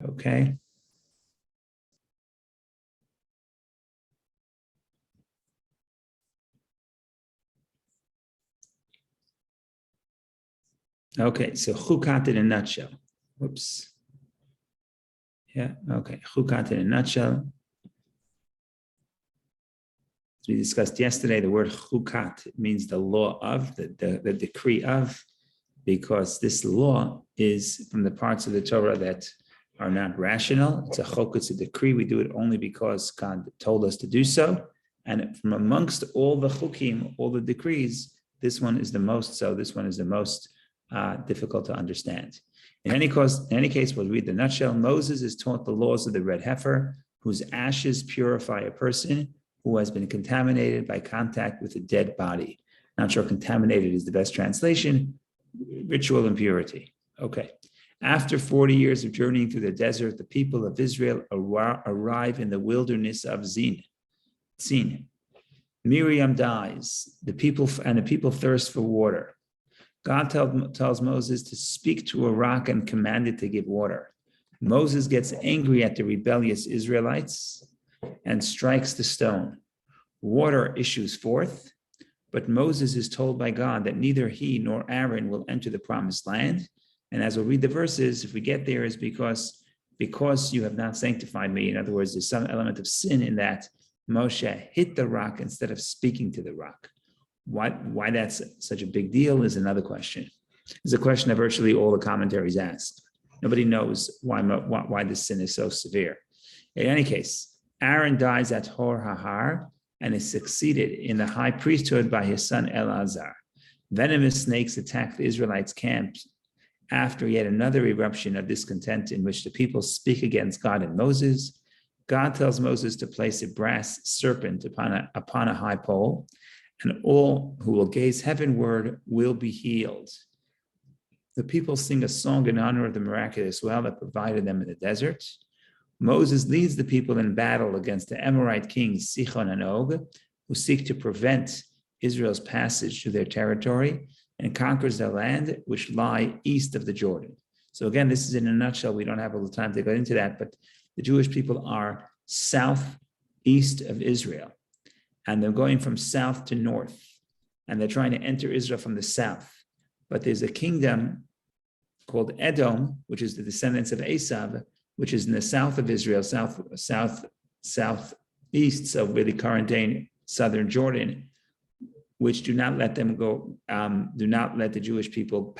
Okay. Okay, so chukat in a nutshell. Whoops. Yeah, okay. Chukat in a nutshell. As we discussed yesterday, the word chukat means the law of, the decree of, because this law is from the parts of the Torah that are not rational. It's a chok, it's a decree. We do it only because God told us to do so. And from amongst all the chukim, all the decrees, this one is the most so. This one is the most difficult to understand. In any case, we'll read the nutshell. Moses is taught the laws of the red heifer, whose ashes purify a person who has been contaminated by contact with a dead body. Not sure contaminated is the best translation. Ritual impurity. Okay. After 40 years of journeying through the desert, the people of Israel arrive in the wilderness of Zin. Miriam dies. The people thirst for water. God tells Moses to speak to a rock and command it to give water. Moses gets angry at the rebellious Israelites and strikes the stone. Water issues forth, but Moses is told by God that neither he nor Aaron will enter the promised land. And as we'll read the verses, if we get there, is because you have not sanctified me. In other words, there's some element of sin in that Moshe hit the rock instead of speaking to the rock. Why that's such a big deal is another question. It's a question that virtually all the commentaries ask. Nobody knows why this sin is so severe. In any case, Aaron dies at Hor Hahar and is succeeded in the high priesthood by his son Eleazar. Venomous snakes attack the Israelites' camps after yet another eruption of discontent in which the people speak against God and Moses. God tells Moses to place a brass serpent upon a high pole, and all who will gaze heavenward will be healed. The people sing a song in honor of the miraculous well that provided them in the desert. Moses leads the people in battle against the Amorite kings Sichon and Og, who seek to prevent Israel's passage to their territory, and conquers their land, which lie east of the Jordan. So again, this is in a nutshell. We don't have all the time to go into that, but the Jewish people are southeast of Israel, and they're going from south to north, and they're trying to enter Israel from the south. But there's a kingdom called Edom, which is the descendants of Esav, which is in the south of Israel, southeast, so really current day southern Jordan, which do not let them go, do not let the Jewish people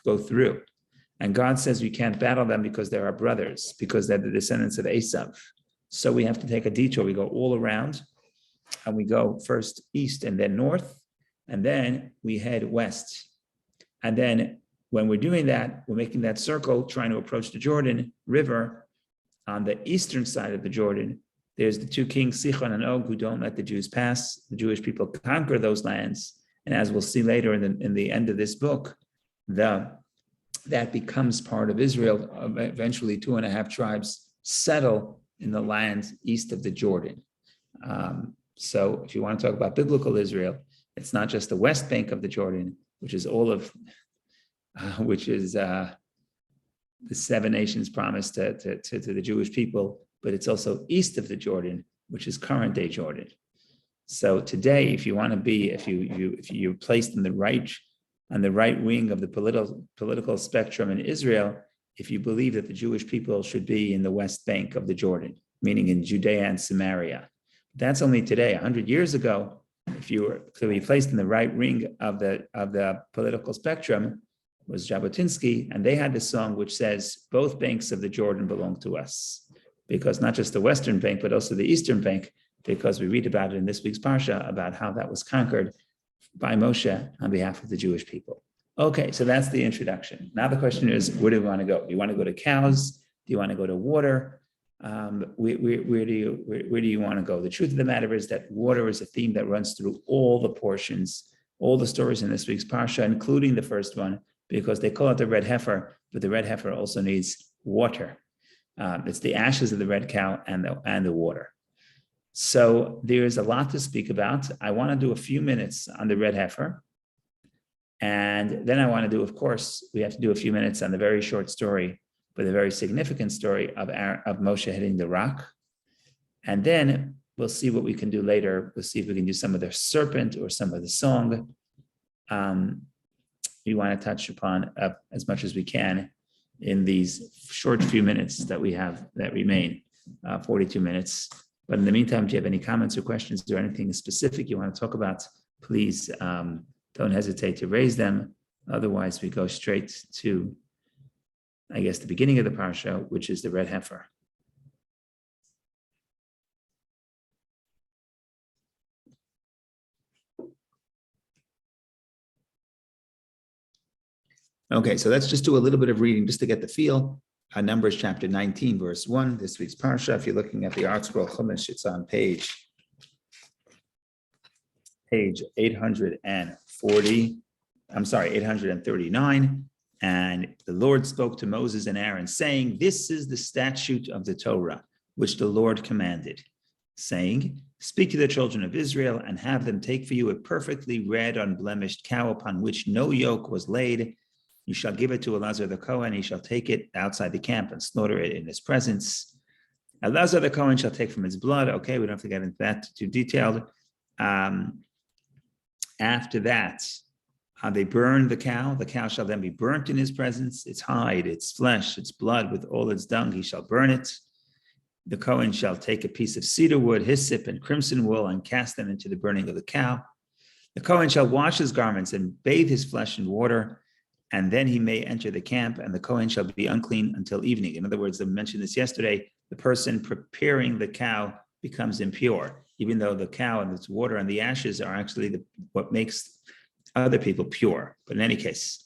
go through. And God says we can't battle them because they're our brothers, because they're the descendants of Esav. So we have to take a detour. We go all around, and we go first east and then north, and then we head west. And then when we're doing that, we're making that circle, trying to approach the Jordan River. On the eastern side of the Jordan, there's the two kings, Sichon and Og, who don't let the Jews pass. The Jewish people conquer those lands. And as we'll see later in the end of this book, that becomes part of Israel. Eventually, 2.5 tribes settle in the land east of the Jordan. So if you want to talk about biblical Israel, it's not just the west bank of the Jordan, which is the 7 nations promised to the Jewish people, but it's also east of the Jordan, which is current day Jordan. So today, if you want to be, if you're placed on the right wing of the political spectrum in Israel, if you believe that the Jewish people should be in the west bank of the Jordan, meaning in Judea and Samaria, that's only today. 100 years ago, if you were to be placed in the right wing of the political spectrum, was Jabotinsky, and they had this song which says, both banks of the Jordan belong to us, because not just the western bank, but also the eastern bank, because we read about it in this week's Parsha, about how that was conquered by Moshe on behalf of the Jewish people. Okay, so that's the introduction. Now the question is, where do we want to go? Do you want to go to cows? Do you want to go to water? Where do you want to go? The truth of the matter is that water is a theme that runs through all the portions, all the stories in this week's Parsha, including the first one, because they call it the red heifer, but the red heifer also needs water. It's the ashes of the red cow and the water. So there's a lot to speak about. I want to do a few minutes on the red heifer. And then I want to do, of course, we have to do a few minutes on the very short story but a very significant story of Moshe hitting the rock. And then we'll see what we can do later. We'll see if we can do some of the serpent or some of the song. We want to touch upon as much as we can in these short few minutes that we have that remain, 42 minutes. But in the meantime, if you have any comments or questions or anything specific you want to talk about, please don't hesitate to raise them. Otherwise, we go straight to, I guess, the beginning of the parsha, which is the Red Heifer. Okay, so let's just do a little bit of reading just to get the feel. Numbers chapter 19, verse 1, this week's parsha. If you're looking at the Art Scroll Chumash, it's on page 839. And the Lord spoke to Moses and Aaron, saying, "This is the statute of the Torah, which the Lord commanded, saying, speak to the children of Israel and have them take for you a perfectly red, unblemished cow upon which no yoke was laid. You shall give it to Elazar the Kohen. He shall take it outside the camp and slaughter it in his presence. Elazar the Kohen shall take from its blood." Okay, we don't have to get into that too detailed. After that, they burn the cow. The cow shall then be burnt in his presence. Its hide, its flesh, its blood, with all its dung, he shall burn it. The Kohen shall take a piece of cedar wood, hyssop, and crimson wool and cast them into the burning of the cow. The Kohen shall wash his garments and bathe his flesh in water, and then he may enter the camp, and the Kohen shall be unclean until evening. In other words, I mentioned this yesterday, the person preparing the cow becomes impure, even though the cow and its water and the ashes are actually what makes other people pure. But in any case,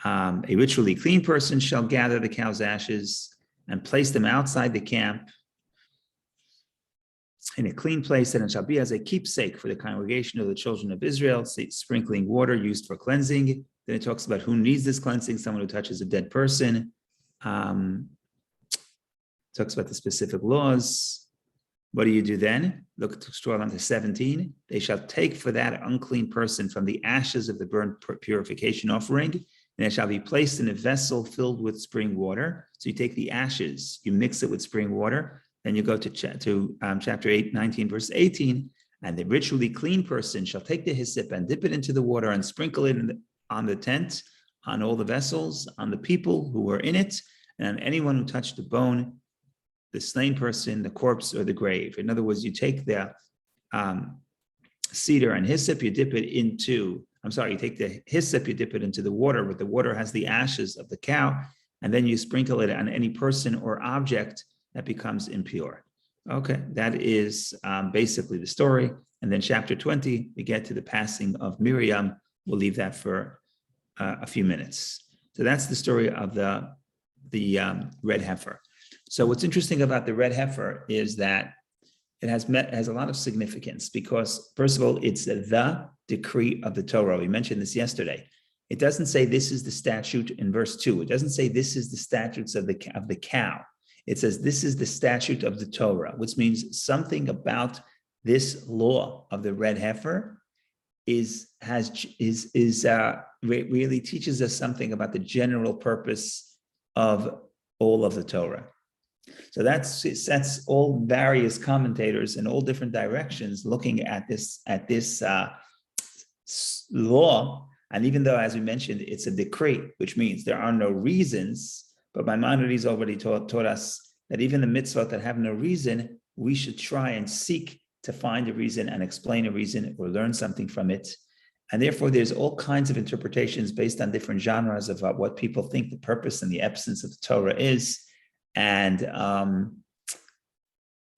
a ritually clean person shall gather the cow's ashes and place them outside the camp in a clean place, and it shall be as a keepsake for the congregation of the children of Israel, sprinkling water used for cleansing. Then it talks about who needs this cleansing: someone who touches a dead person. Talks about the specific laws. What do you do then? Look to scroll on to 17. They shall take for that unclean person from the ashes of the burnt purification offering, and it shall be placed in a vessel filled with spring water. So you take the ashes, you mix it with spring water. Then you go to chapter 19, verse 18, and the ritually clean person shall take the hyssop and dip it into the water and sprinkle it on the tent, on all the vessels, on the people who were in it, and on anyone who touched the bone, the slain person, the corpse, or the grave. In other words, you take the cedar and hyssop, you take the hyssop, you dip it into the water, but the water has the ashes of the cow, and then you sprinkle it on any person or object that becomes impure. Okay, that is basically the story. And then chapter 20, we get to the passing of Miriam. We'll leave that for a few minutes. So that's the story of the red heifer. So what's interesting about the red heifer is that it has a lot of significance because, first of all, it's the decree of the Torah. We mentioned this yesterday. It doesn't say this is the statute in verse 2. It doesn't say this is the statutes of the cow. It says this is the statute of the Torah, which means something about this law of the red heifer really teaches us something about the general purpose of all of the Torah. So it sets all various commentators in all different directions looking at this law. And even though, as we mentioned, it's a decree, which means there are no reasons, but Maimonides already taught us that even the mitzvot that have no reason, we should try and seek to find a reason and explain a reason or learn something from it. And therefore, there's all kinds of interpretations based on different genres of what people think the purpose and the essence of the Torah is. And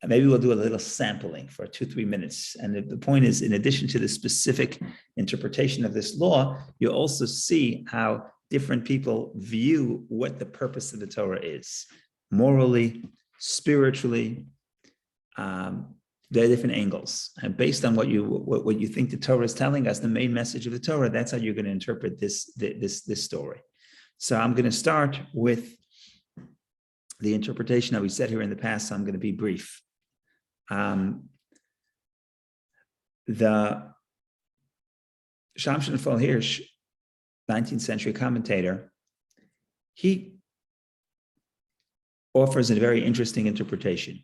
maybe we'll do a little sampling for 2-3 minutes. And the point is, in addition to the specific interpretation of this law, you also see how different people view what the purpose of the Torah is. Morally, spiritually, there are different angles. And based on what you think the Torah is telling us, the main message of the Torah, that's how you're going to interpret this story. So I'm going to start with the interpretation that we said here in the past, so I'm going to be brief. The Shamshon Fal Hirsch, 19th century commentator, he offers a very interesting interpretation.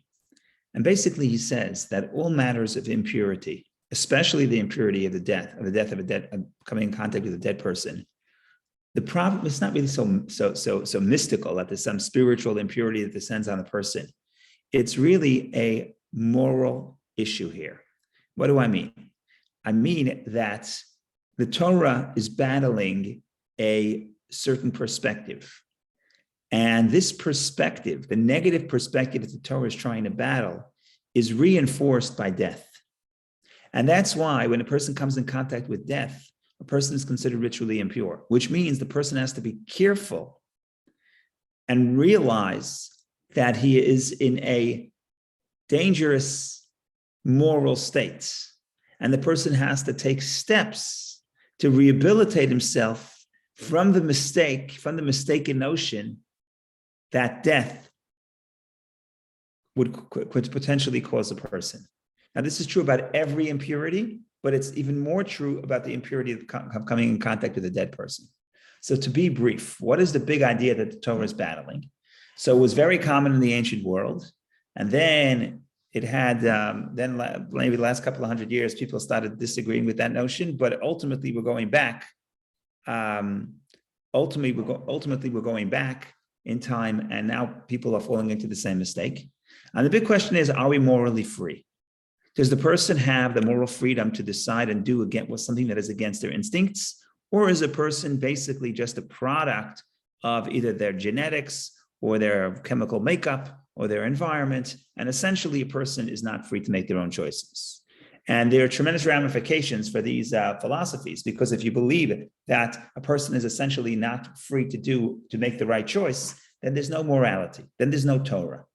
And basically, he says that all matters of impurity, especially the impurity of the death of coming in contact with a dead person, the problem is not really so mystical that there's some spiritual impurity that descends on the person. It's really a moral issue here. What do I mean? I mean that the Torah is battling a certain perspective. And this perspective, the negative perspective that the Torah is trying to battle, is reinforced by death. And that's why when a person comes in contact with death, a person is considered ritually impure, which means the person has to be careful and realize that he is in a dangerous moral state. And the person has to take steps to rehabilitate himself from the mistaken notion that death could potentially cause a person. Now, this is true about every impurity, but it's even more true about the impurity of coming in contact with a dead person. So to be brief, what is the big idea that the Torah is battling? So it was very common in the ancient world. And then it had, maybe the last couple of hundred years, people started disagreeing with that notion, but ultimately we're going back. Ultimately, we're going back in time, and now people are falling into the same mistake. And the big question is, are we morally free? Does the person have the moral freedom to decide and do something that is against their instincts? Or is a person basically just a product of either their genetics or their chemical makeup or their environment? And essentially, a person is not free to make their own choices. And there are tremendous ramifications for these philosophies, because if you believe that a person is essentially not free to make the right choice, then there's no morality, then there's no Torah.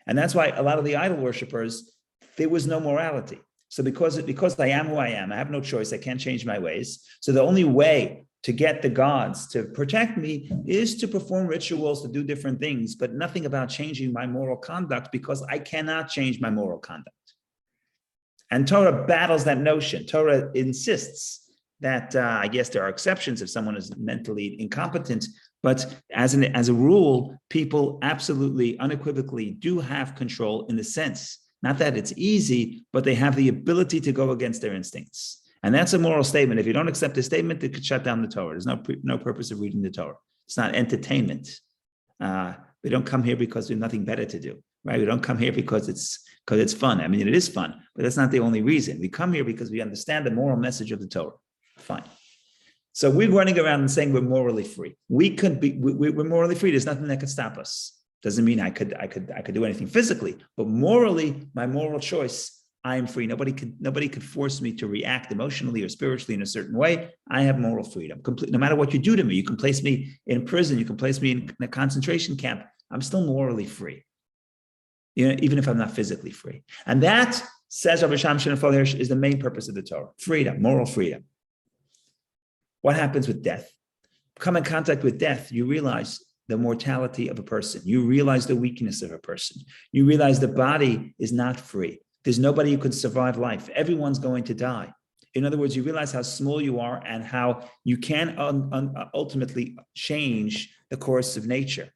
And that's why a lot of the idol worshipers, there was no morality. So because I am who I am, I have no choice, I can't change my ways. So the only way to get the gods to protect me is to perform rituals, to do different things, but nothing about changing my moral conduct, because I cannot change my moral conduct. And Torah battles that notion. Torah insists that, I guess there are exceptions if someone is mentally incompetent, but as a rule, people absolutely, unequivocally do have control, in the sense, not that it's easy, but they have the ability to go against their instincts. And that's a moral statement. If you don't accept the statement, it could shut down the Torah. There's no purpose of reading the Torah. It's not entertainment. We don't come here because we have nothing better to do, right? We don't come here because it's fun. I mean, it is fun, but that's not the only reason. We come here because we understand the moral message of the Torah. Fine. So we're running around and saying we're morally free. We're morally free. There's nothing that could stop us. Doesn't mean I could do anything physically, but morally, my moral choice, I am free. Nobody could force me to react emotionally or spiritually in a certain way. I have moral freedom. No matter what you do to me, you can place me in prison, you can place me in a concentration camp. I'm still morally free, even if I'm not physically free. And that, says Rabbi Shamshon Hirsch, is the main purpose of the Torah: freedom, moral freedom. What happens with death? Come in contact with death, you realize the mortality of a person. You realize the weakness of a person. You realize the body is not free. There's nobody who could survive life. Everyone's going to die. In other words, you realize how small you are and how you can ultimately change the course of nature.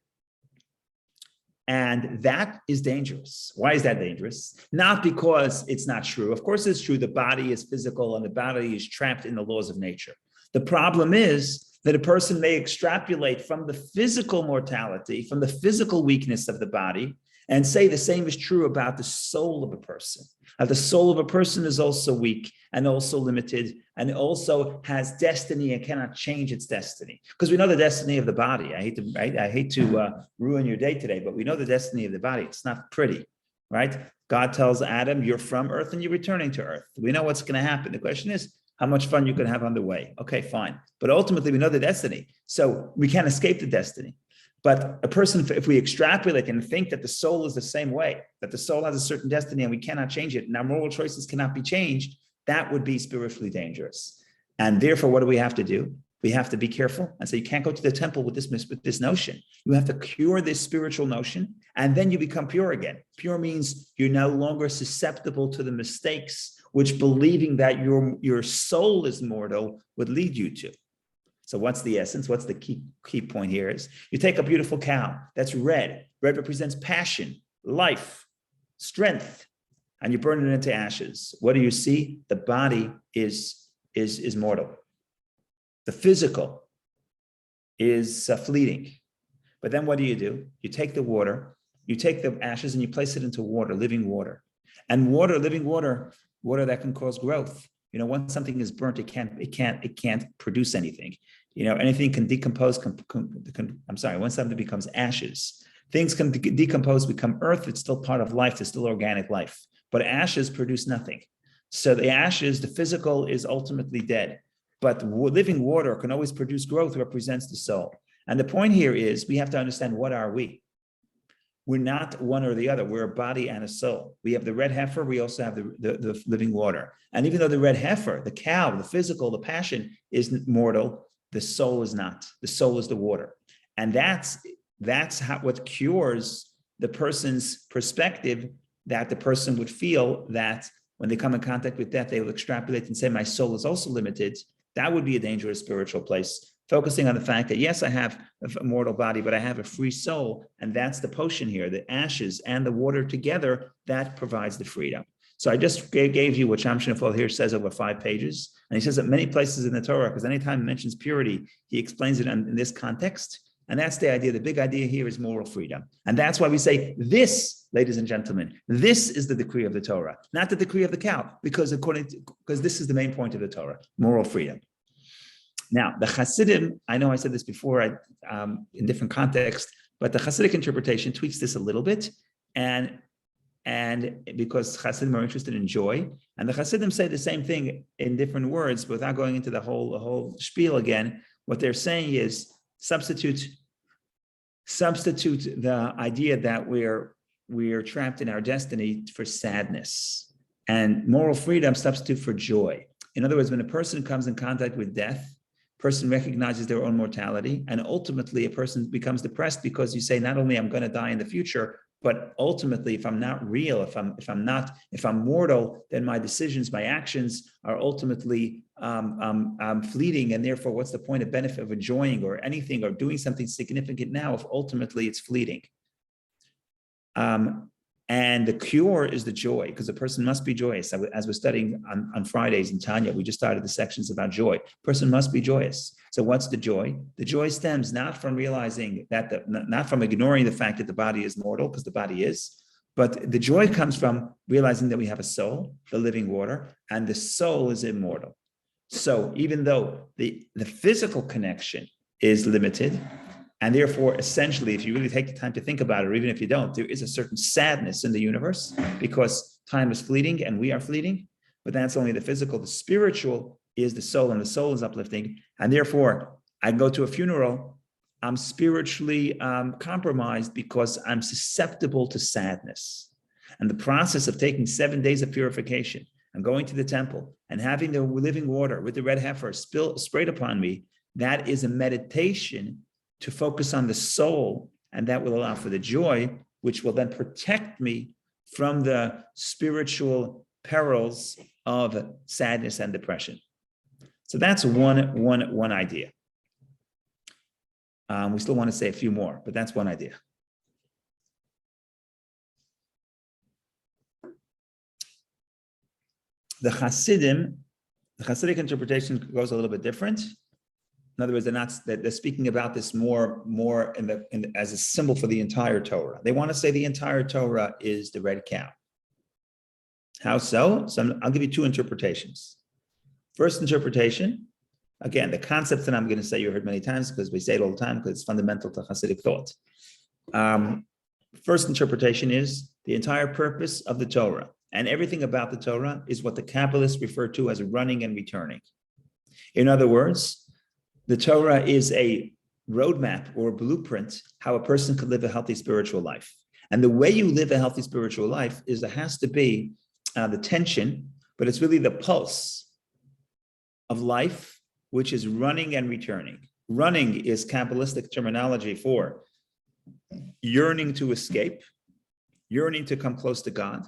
And that is dangerous. Why is that dangerous? Not because it's not true. Of course it's true. The body is physical and the body is trapped in the laws of nature. The problem is that a person may extrapolate from the physical mortality, from the physical weakness of the body, and say the same is true about the soul of a person. The soul of a person is also weak and also limited and also has destiny and cannot change its destiny. Because we know the destiny of the body. I hate to ruin your day today, but we know the destiny of the body. It's not pretty, right? God tells Adam, you're from earth and you're returning to earth. We know what's going to happen. The question is, how much fun you can have on the way. Okay, fine. But ultimately, we know the destiny. So we can't escape the destiny. But a person, if we extrapolate and think that the soul is the same way, that the soul has a certain destiny and we cannot change it, and our moral choices cannot be changed, that would be spiritually dangerous. And therefore, what do we have to do? We have to be careful and say, you can't go to the temple with this notion. You have to cure this spiritual notion, and then you become pure again. Pure means you're no longer susceptible to the mistakes which believing that your soul is mortal would lead you to. So what's the essence? What's the key point here is you take a beautiful cow that's red. Red represents passion, life, strength, and you burn it into ashes. What do you see? The body is mortal. The physical is fleeting. But then what do? You take the water, you take the ashes and you place it into water, living water. And water, living water that can cause growth. Once something is burnt, it can't produce anything. Anything can decompose. Once something becomes ashes, things can decompose, become earth. It's still part of life. It's still organic life. But ashes produce nothing. So the ashes, the physical, is ultimately dead. But living water can always produce growth, represents the soul. And the point here is we have to understand, what are we? We're not one or the other. We're a body and a soul. We have the red heifer. We also have the living water. And even though the red heifer, the cow, the physical, the passion is mortal, the soul is not. The soul is the water. And that's what cures the person's perspective, that the person would feel that when they come in contact with death, they will extrapolate and say, my soul is also limited. That would be a dangerous spiritual place. Focusing on the fact that, yes, I have a mortal body, but I have a free soul. And that's the potion here. The ashes and the water together, that provides the freedom. So I just gave you what Sham Shinafol here says over 5 pages. And he says that many places in the Torah, because anytime he mentions purity, he explains it in this context. And that's the idea. The big idea here is moral freedom. And that's why we say this, ladies and gentlemen, this is the decree of the Torah, not the decree of the cow, because this is the main point of the Torah, moral freedom. Now, the Hasidim, I know I said this before in different contexts, but the Hasidic interpretation tweaks this a little bit, and because Hasidim are interested in joy, and the Hasidim say the same thing in different words, but without going into the whole spiel again. What they're saying is substitute the idea that we're trapped in our destiny for sadness, and moral freedom substitute for joy. In other words, when a person comes in contact with death, person recognizes their own mortality, and ultimately a person becomes depressed because you say, not only I'm going to die in the future, but ultimately, if I'm not real, if I'm mortal, then my decisions, my actions are ultimately fleeting, and therefore, what's the point of benefit of enjoying or anything or doing something significant now if ultimately it's fleeting? And the cure is the joy, because a person must be joyous. As we're studying on Fridays in Tanya, we just started the sections about joy. A person must be joyous. So what's the joy? The joy stems not from realizing that, not from ignoring the fact that the body is mortal, because the body is, but the joy comes from realizing that we have a soul, the living water, and the soul is immortal. So even though the physical connection is limited, and therefore, essentially, if you really take the time to think about it, or even if you don't, there is a certain sadness in the universe because time is fleeting and we are fleeting, but that's only the physical. The spiritual is the soul, and the soul is uplifting. And therefore, I go to a funeral, I'm spiritually compromised because I'm susceptible to sadness. And the process of taking 7 days of purification and going to the temple and having the living water with the red heifer sprayed upon me, that is a meditation to focus on the soul, and that will allow for the joy, which will then protect me from the spiritual perils of sadness and depression. So that's one idea. We still want to say a few more, but that's one idea. The Hasidic interpretation goes a little bit different. In other words, they're speaking about this more as a symbol for the entire Torah. They want to say the entire Torah is the red cow. How so? So I'll give you 2 interpretations. First interpretation, again, the concepts that I'm going to say you heard many times because we say it all the time because it's fundamental to Hasidic thought. First interpretation is the entire purpose of the Torah and everything about the Torah is what the Kabbalists refer to as running and returning. In other words, the Torah is a roadmap or a blueprint how a person could live a healthy spiritual life. And the way you live a healthy spiritual life is there has to be the tension, but it's really the pulse of life, which is running and returning. Running is Kabbalistic terminology for yearning to escape, yearning to come close to God,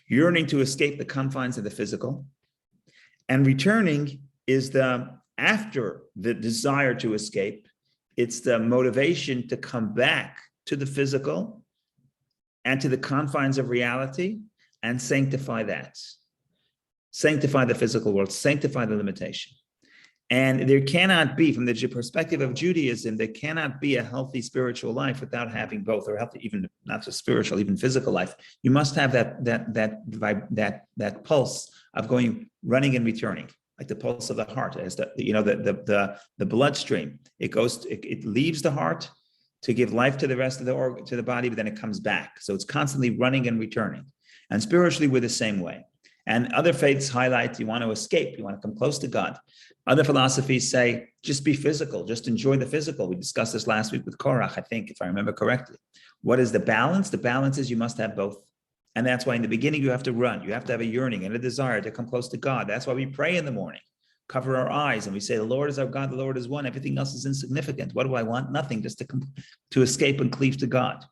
yearning to escape the confines of the physical. And returning is the after the desire to escape, it's the motivation to come back to the physical and to the confines of reality and sanctify that. Sanctify the physical world, sanctify the limitation. And there cannot be, from the perspective of Judaism, there cannot be a healthy spiritual life without having both, or healthy, even not just spiritual, even physical life. You must have that pulse of going, running and returning, like the pulse of the heart, as the bloodstream. It leaves the heart to give life to the rest of to the body, but then it comes back. So it's constantly running and returning. And spiritually, we're the same way. And other faiths highlight you want to escape, you want to come close to God. Other philosophies say, just be physical, just enjoy the physical. We discussed this last week with Korach, I think, if I remember correctly. What is the balance? The balance is you must have both. And that's why in the beginning, you have to run. You have to have a yearning and a desire to come close to God. That's why we pray in the morning, cover our eyes, and we say, the Lord is our God, the Lord is one. Everything else is insignificant. What do I want? Nothing, just to escape and cleave to God.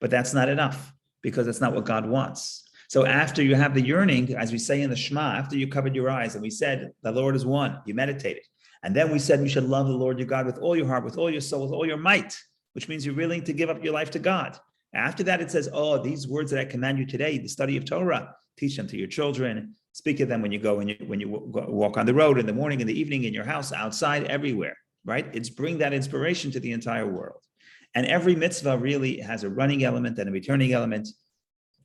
But that's not enough, because that's not what God wants. So after you have the yearning, as we say in the Shema, after you covered your eyes and we said, the Lord is one, you meditated. And then we said, we should love the Lord your God with all your heart, with all your soul, with all your might, which means you're willing to give up your life to God. After that, it says, oh, these words that I command you today, the study of Torah, teach them to your children, speak of them when you go, when you walk on the road, in the morning, in the evening, in your house, outside, everywhere, right? It's bring that inspiration to the entire world. And every mitzvah really has a running element and a returning element.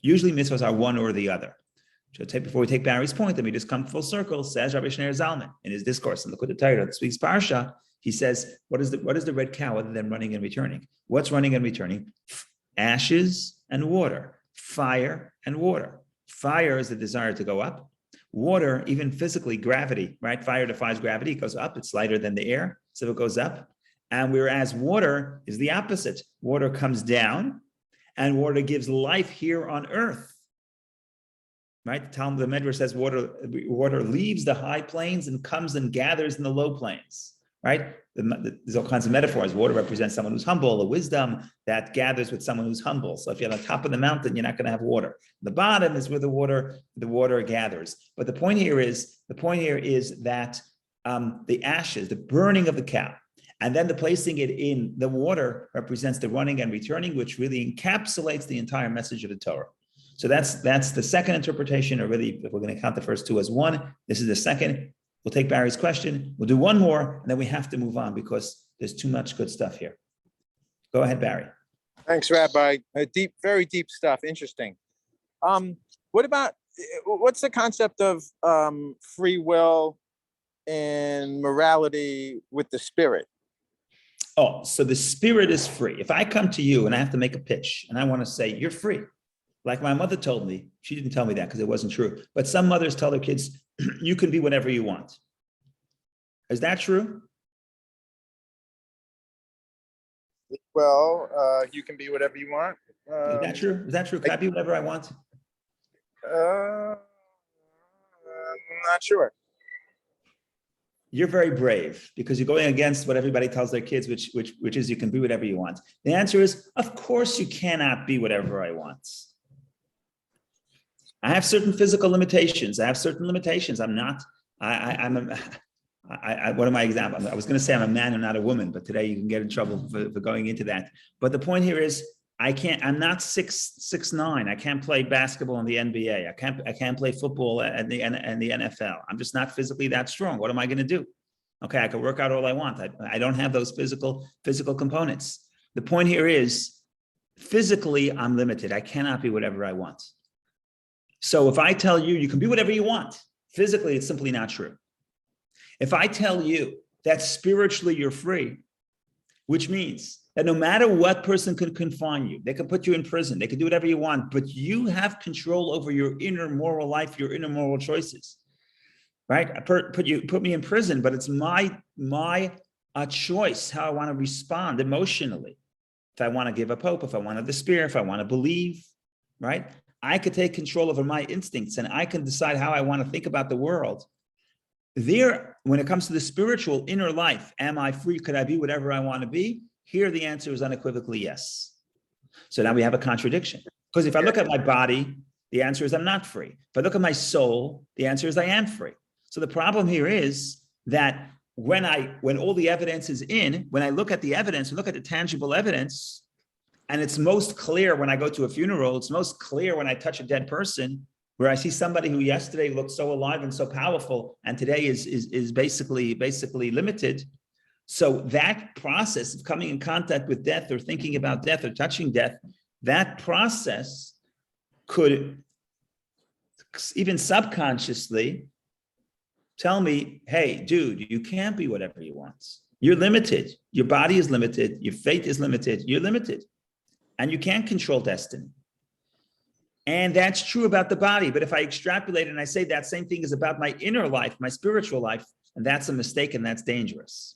Usually mitzvahs are one or the other. So before we take Barry's point, let me just come full circle, says Rabbi Shneur Zalman in his discourse in the Likkutei Torah, this week's parsha. He says, what is the red cow other than running and returning? What's running and returning? Ashes and water, fire and water. Fire is the desire to go up. Water, even physically, gravity, right? Fire defies gravity, it goes up, it's lighter than the air, so it goes up. And whereas water is the opposite. Water comes down, and water gives life here on earth, right? The Medrash says water leaves the high plains and comes and gathers in the low plains, right? There's all kinds of metaphors. Water represents someone who's humble, a wisdom that gathers with someone who's humble. So if you're on the top of the mountain, you're not going to have water. The bottom is where the water gathers. But the point here is that the ashes, the burning of the cow, and then the placing it in the water represents the running and returning, which really encapsulates the entire message of the Torah. So that's the second interpretation, or really, if we're going to count the first two as one, this is the second. We'll take Barry's question. We'll do one more, and then we have to move on because there's too much good stuff here. Go ahead, Barry. Thanks, Rabbi. Very deep stuff. Interesting. What's the concept of free will and morality with the spirit? Oh, so the spirit is free. If I come to you and I have to make a pitch and I want to say, you're free. Like my mother told me, she didn't tell me that because it wasn't true. But some mothers tell their kids, you can be whatever you want. Is that true? Well, you can be whatever you want. Is that true? Is that true? Can I be whatever I want? I'm not sure. You're very brave because you're going against what everybody tells their kids, which is you can be whatever you want. The answer is, of course you cannot be whatever I want. I have certain physical limitations. I'm not, what am I example? I was going to say I'm a man and not a woman, but today you can get in trouble for going into that. But the point here is, I'm not 6'9". I can't play basketball in the NBA. I can't play football and the NFL. I'm just not physically that strong. What am I going to do? Okay, I can work out all I want. I don't have those physical components. The point here is, physically, I'm limited. I cannot be whatever I want. So if I tell you, you can be whatever you want, physically, it's simply not true. If I tell you that spiritually you're free, which means that no matter what person can confine you, they can put you in prison, they can do whatever you want, but you have control over your inner moral life, your inner moral choices, right? Put me in prison, but it's my choice how I want to respond emotionally. If I want to give up hope, if I want to despair, if I want to believe, right? I could take control over my instincts and I can decide how I want to think about the world. There, when it comes to the spiritual inner life, am I free? Could I be whatever I want to be? Here, the answer is unequivocally yes. So now we have a contradiction. Because if I look at my body, the answer is I'm not free. If I look at my soul, the answer is I am free. So the problem here is that when all the evidence is in, when I look at the evidence, look at the tangible evidence, and it's most clear when I go to a funeral, it's most clear when I touch a dead person, where I see somebody who yesterday looked so alive and so powerful, and today is basically limited. So that process of coming in contact with death or thinking about death or touching death, that process could even subconsciously tell me, hey, dude, you can't be whatever you want. You're limited. Your body is limited. Your fate is limited. You're limited. And you can't control destiny. And that's true about the body. But if I extrapolate and I say that same thing is about my inner life, my spiritual life, and that's a mistake and that's dangerous.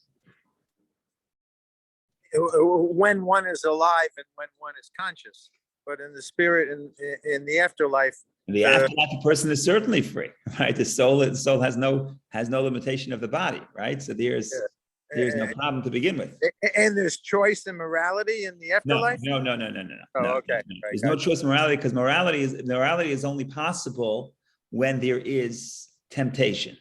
When one is alive and when one is conscious, but in the spirit, in the afterlife, In the afterlife, the person is certainly free, right? The soul has no limitation of the body, right? So there's no problem to begin with. And there's choice and morality in the afterlife. No. Okay. There's no choice in morality, because morality is only possible when there is temptation,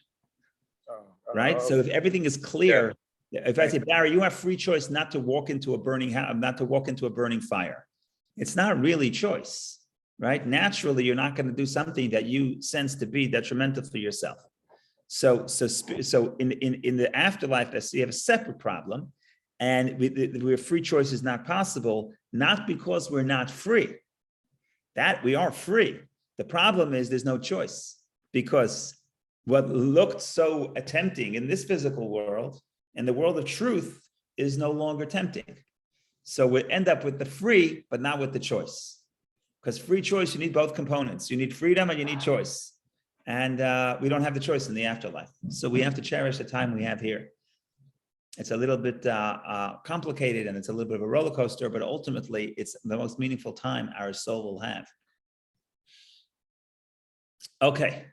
right? So if everything is clear, if I say, Barry, you have free choice not to walk into a burning house, not to walk into a burning fire, it's not really choice. Right? Naturally, you're not going to do something that you sense to be detrimental for yourself. So in the afterlife, we have a separate problem, and where free choice is not possible, not because we're not free. That we are free. The problem is there's no choice, because what looked so tempting in this physical world, in the world of truth, is no longer tempting. So we end up with the free, but not with the choice. Because free choice, you need both components. You need freedom and you need choice. And we don't have the choice in the afterlife. So we have to cherish the time we have here. It's a little bit complicated and it's a little bit of a roller coaster, but ultimately it's the most meaningful time our soul will have. Okay,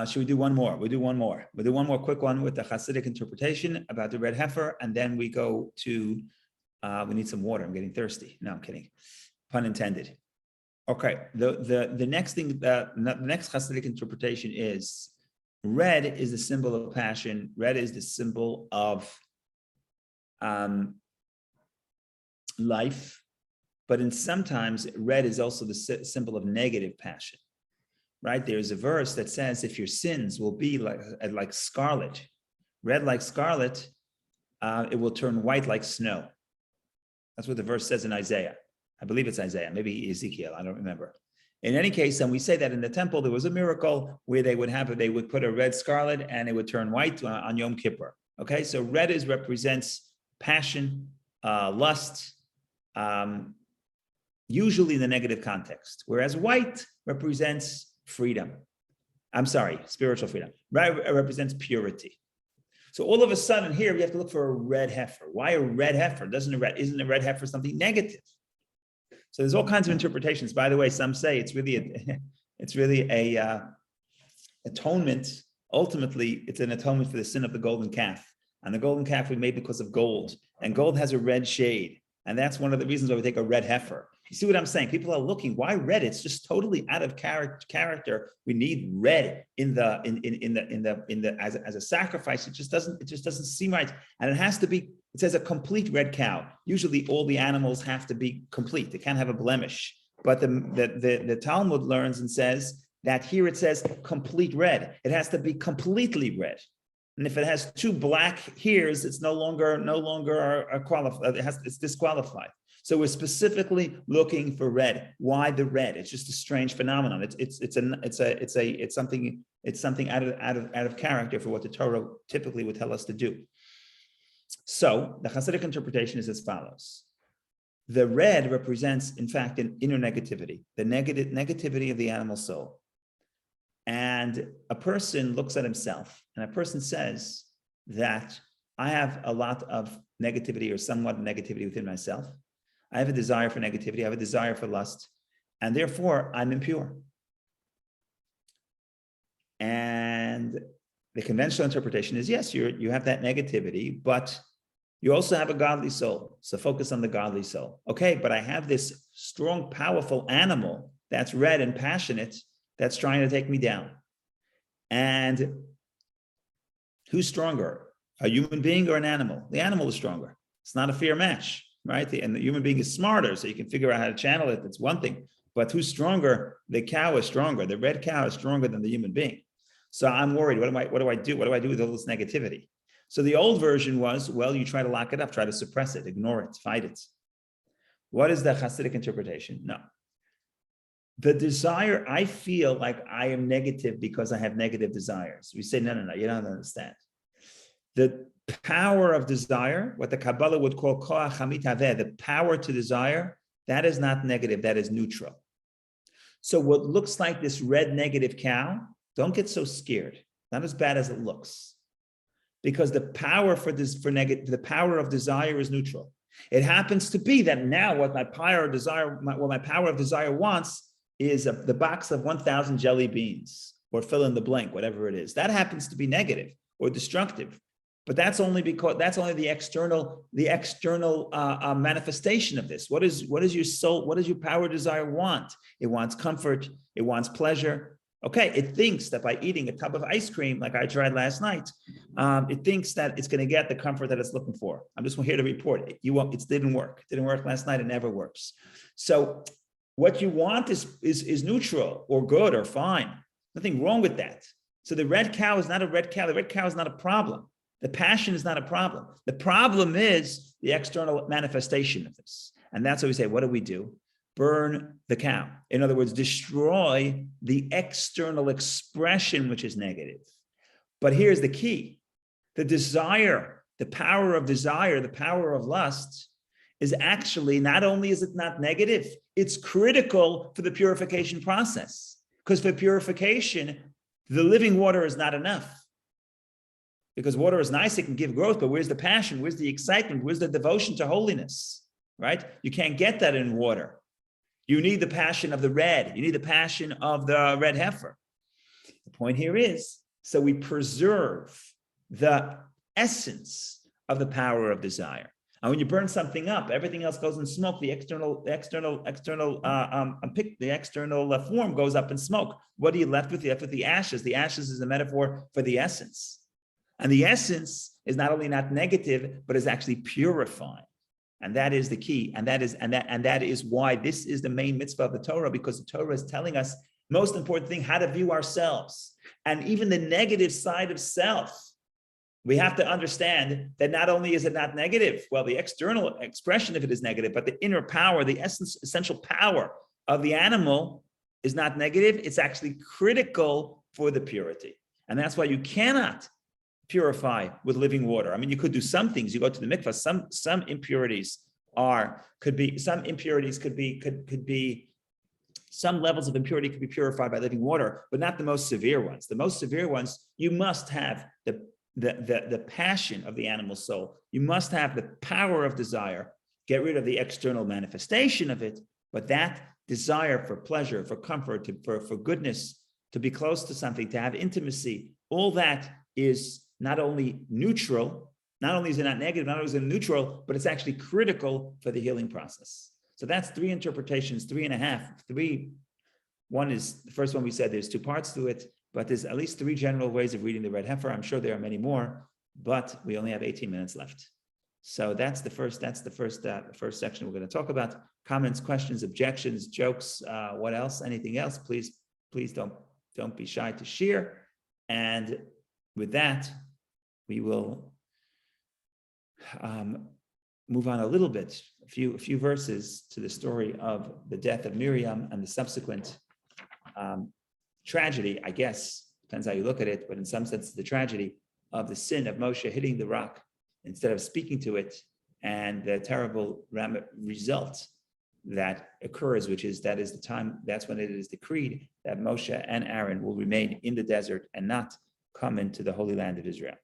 should we do one more? We'll do one more. We'll do one more quick one with the Hasidic interpretation about the red heifer, and then we go to, we need some water. I'm getting thirsty. No, I'm kidding. Pun intended. Okay, the next thing, the next Hasidic interpretation is red is the symbol of passion. Red is the symbol of life, but sometimes red is also the symbol of negative passion, right? There's a verse that says if your sins will be like scarlet, red like scarlet, it will turn white like snow. That's what the verse says in Isaiah. I believe it's Isaiah, maybe Ezekiel, I don't remember. In any case, and we say that in the temple, there was a miracle where they would put a red scarlet and it would turn white on Yom Kippur. Okay, so red represents passion, lust, usually in the negative context, whereas white represents freedom. I'm sorry, spiritual freedom. Red represents purity. So all of a sudden here, we have to look for a red heifer. Why a red heifer? Isn't a red heifer something negative? So there's all kinds of interpretations. By the way, some say it's really a atonement. Ultimately, it's an atonement for the sin of the golden calf. And the golden calf we made because of gold. And gold has a red shade. And that's one of the reasons why we take a red heifer. You see what I'm saying? People are looking, why red? It's just totally out of character. We need red as a sacrifice. It just doesn't seem right. And it has to be, it says a complete red cow. Usually all the animals have to be complete. They can't have a blemish. But the Talmud learns and says that here it says complete red. It has to be completely red. And if it has two black hairs, it's no longer qualified. It's disqualified. So we're specifically looking for red. Why the red? It's just a strange phenomenon. It's something out of character for what the Torah typically would tell us to do. So the Hasidic interpretation is as follows. The red represents, in fact, an inner negativity, the negativity of the animal soul. And a person looks at himself and a person says that I have a lot of negativity or somewhat negativity within myself. I have a desire for negativity. I have a desire for lust, and therefore I'm impure. And the conventional interpretation is, yes, you have that negativity, but you also have a godly soul. So focus on the godly soul. Okay, but I have this strong, powerful animal that's red and passionate that's trying to take me down. And who's stronger? A human being or an animal? The animal is stronger. It's not a fair match, right? And the human being is smarter, so you can figure out how to channel it. That's one thing. But who's stronger? The cow is stronger. The red cow is stronger than the human being. So I'm worried. What do I do? What do I do with all this negativity? So the old version was, well, you try to lock it up, try to suppress it, ignore it, fight it. What is the Hasidic interpretation? No. The desire, I feel like I am negative because I have negative desires. We say, no, you don't understand. The power of desire, what the Kabbalah would call koach hamitaveh, the power to desire, that is not negative, that is neutral. So what looks like this red negative cow, don't get so scared. Not as bad as it looks. Because the power the power of desire is neutral. It happens to be that now what my power of desire wants is the box of 1,000 jelly beans, or fill in the blank, whatever it is. That happens to be negative or destructive. But that's only the external manifestation of this. What does your soul, what does your power desire want? It wants comfort, it wants pleasure. Okay, it thinks that by eating a tub of ice cream, like I tried last night, it thinks that it's going to get the comfort that it's looking for. I'm just here to report it. It didn't work. It didn't work last night. It never works. So what you want is neutral or good or fine. Nothing wrong with that. So the red cow is not a red cow. The red cow is not a problem. The passion is not a problem. The problem is the external manifestation of this. And that's what we say, what do? Burn the cow. In other words, destroy the external expression, which is negative. But here's the key. The desire, the power of desire, the power of lust is actually, not only is it not negative, it's critical for the purification process. Because for purification, the living water is not enough. Because water is nice, it can give growth, but where's the passion? Where's the excitement? Where's the devotion to holiness, right? You can't get that in water. You need the passion of the red. You need the passion of the red heifer. The point here is, so we preserve the essence of the power of desire. And when you burn something up, everything else goes in smoke. The external form goes up in smoke. What are you left with? You're left with the ashes. The ashes is a metaphor for the essence. And the essence is not only not negative, but is actually purifying. And that is the key. And that is why this is the main mitzvah of the Torah, because the Torah is telling us most important thing, how to view ourselves. And even the negative side of self, we have to understand that not only is it not negative, well, the external expression of it is negative, but the inner power, the essential power of the animal is not negative. It's actually critical for the purity. And that's why you cannot purify with living water. I mean, you could do some things. You go to the mikvah. Some impurities could be some levels of impurity could be purified by living water, but not the most severe ones. The most severe ones, you must have the passion of the animal soul. You must have the power of desire. Get rid of the external manifestation of it, but that desire for pleasure, for comfort, for goodness, to be close to something, to have intimacy, all that is not only neutral, not only is it not negative, not only is it neutral, but it's actually critical for the healing process. So that's 3 interpretations, 3.5. One is, the first one we said there's 2 parts to it, but there's at least 3 general ways of reading the Red Heifer. I'm sure there are many more, but we only have 18 minutes left. So that's the first section we're going to talk about. Comments, questions, objections, jokes, what else? Anything else? Please don't be shy to share. And with that, we will move on a little bit, a few verses to the story of the death of Miriam and the subsequent tragedy, I guess, depends how you look at it, but in some sense, the tragedy of the sin of Moshe hitting the rock instead of speaking to it, and the terrible result that occurs, that's when it is decreed that Moshe and Aaron will remain in the desert and not come into the Holy Land of Israel.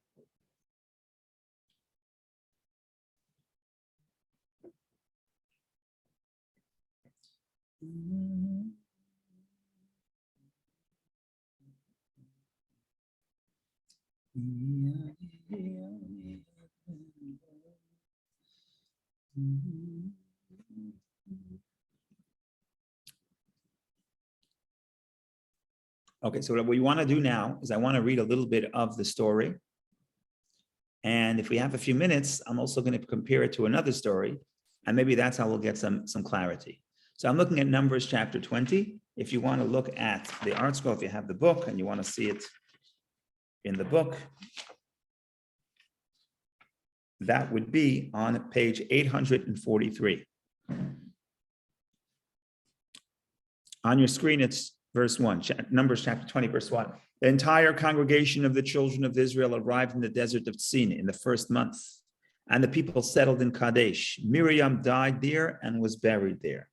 Okay, so what we want to do now is I want to read a little bit of the story And if we have a few minutes, I'm also going to compare it to another story, and maybe that's how we'll get some clarity. So I'm looking at Numbers chapter 20. If you want to look at the art scroll, if you have the book and you want to see it in the book, that would be on page 843. On your screen, it's verse 1, Numbers chapter 20, verse 1. The entire congregation of the children of Israel arrived in the desert of Sin in the first month, and the people settled in Kadesh. Miriam died there and was buried there.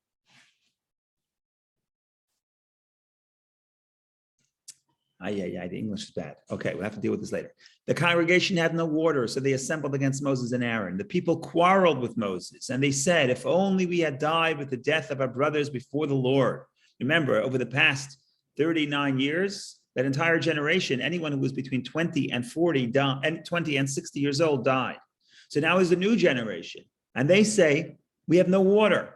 The English is bad. Okay, we'll have to deal with this later. The congregation had no water, so they assembled against Moses and Aaron. The people quarreled with Moses, and they said, if only we had died with the death of our brothers before the Lord. Remember, over the past 39 years, that entire generation, anyone who was between 20 and 40 died, and 20 and 60 years old died. So now is the new generation, and they say, we have no water.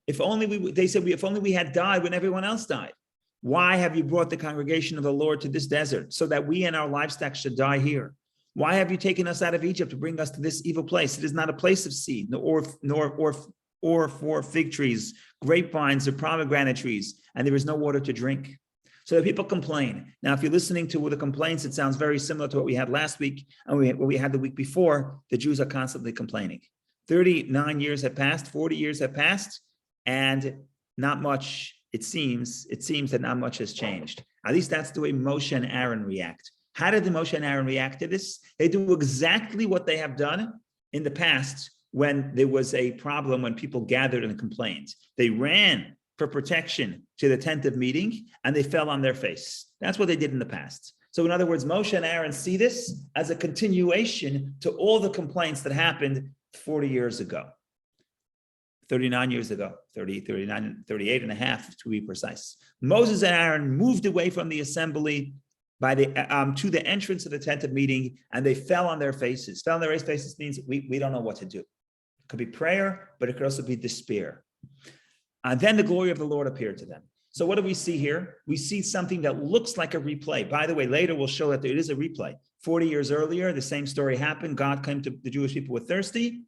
If only we had died when everyone else died. Why have you brought the congregation of the Lord to this desert so that we and our livestock should die here? Why have you taken us out of Egypt to bring us to this evil place? It is not a place of seed, nor for fig trees, grapevines, or pomegranate trees, and there is no water to drink. So the people complain. Now, if you're listening to the complaints, it sounds very similar to what we had last week and what we had the week before. The Jews are constantly complaining. 39 years have passed, 40 years have passed, and not much. It seems that not much has changed. At least that's the way Moshe and Aaron react. How did Moshe and Aaron react to this? They do exactly what they have done in the past when there was a problem, when people gathered and complained. They ran for protection to the tent of meeting, and they fell on their face. That's what they did in the past. So in other words, Moshe and Aaron see this as a continuation to all the complaints that happened 40 years ago. 39 years ago, 39, 38 and a half to be precise. Moses and Aaron moved away from the assembly to the entrance of the tent of meeting, and they fell on their faces. Fell on their faces means we don't know what to do. It could be prayer, but it could also be despair. And then the glory of the Lord appeared to them. So what do we see here? We see something that looks like a replay. By the way, later we'll show that it is a replay. 40 years earlier, the same story happened. God came to the Jewish people were thirsty.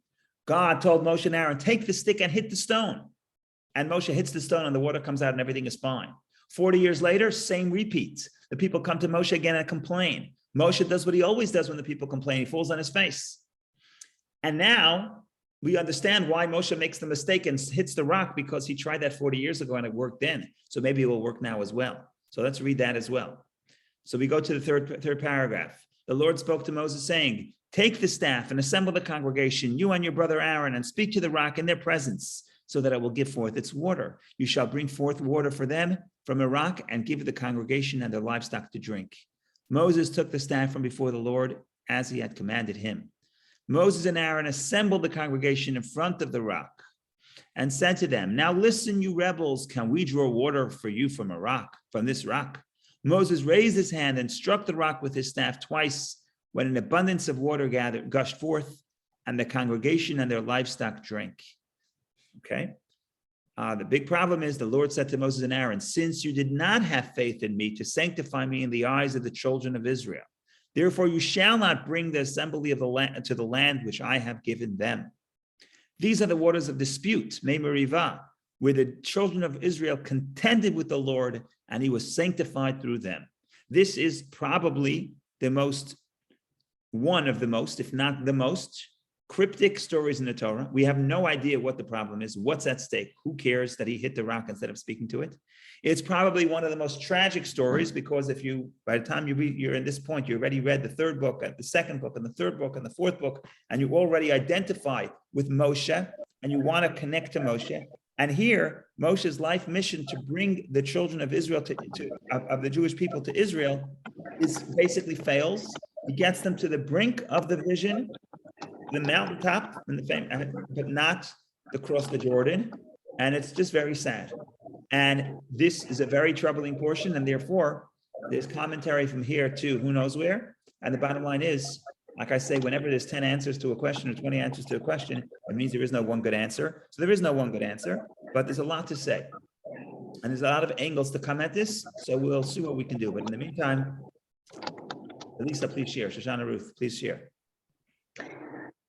God told Moshe and Aaron, take the stick and hit the stone. And Moshe hits the stone and the water comes out and everything is fine. 40 years later, same repeat. The people come to Moshe again and complain. Moshe does what he always does when the people complain. He falls on his face. And now we understand why Moshe makes the mistake and hits the rock, because he tried that 40 years ago and it worked then. So maybe it will work now as well. So let's read that as well. So we go to the third paragraph. The Lord spoke to Moses saying, take the staff and assemble the congregation, you and your brother Aaron, and speak to the rock in their presence, so that it will give forth its water. You shall bring forth water for them from the rock and give the congregation and their livestock to drink. Moses took the staff from before the Lord as he had commanded him. Moses and Aaron assembled the congregation in front of the rock and said to them, now listen, you rebels, can we draw water for you from this rock? Moses raised his hand and struck the rock with his staff twice, when an abundance of water gushed forth, and the congregation and their livestock drank. Okay. The big problem is the Lord said to Moses and Aaron, since you did not have faith in me to sanctify me in the eyes of the children of Israel, therefore you shall not bring the assembly of the land to the land which I have given them. These are the waters of dispute, Mei Merivah, where the children of Israel contended with the Lord, and he was sanctified through them. This is probably one of the most, if not the most, cryptic stories in the Torah. We have no idea what the problem is, what's at stake. Who cares that he hit the rock instead of speaking to it? It's probably one of the most tragic stories, because by the time you're in this point, you already read the third book, the second book, and the third book, and the fourth book, and you already identify with Moshe, and you want to connect to Moshe. And here, Moshe's life mission to bring the children of Israel of the Jewish people to Israel is basically fails. He gets them to the brink of the vision, the mountaintop, but not across the Jordan. And it's just very sad. And this is a very troubling portion. And therefore, there's commentary from here to who knows where. And the bottom line is, like I say, whenever there's 10 answers to a question or 20 answers to a question, it means there is no one good answer. So there is no one good answer, but there's a lot to say. And there's a lot of angles to come at this. So we'll see what we can do. But in the meantime, Elisa, please share. Shoshana Ruth, please share.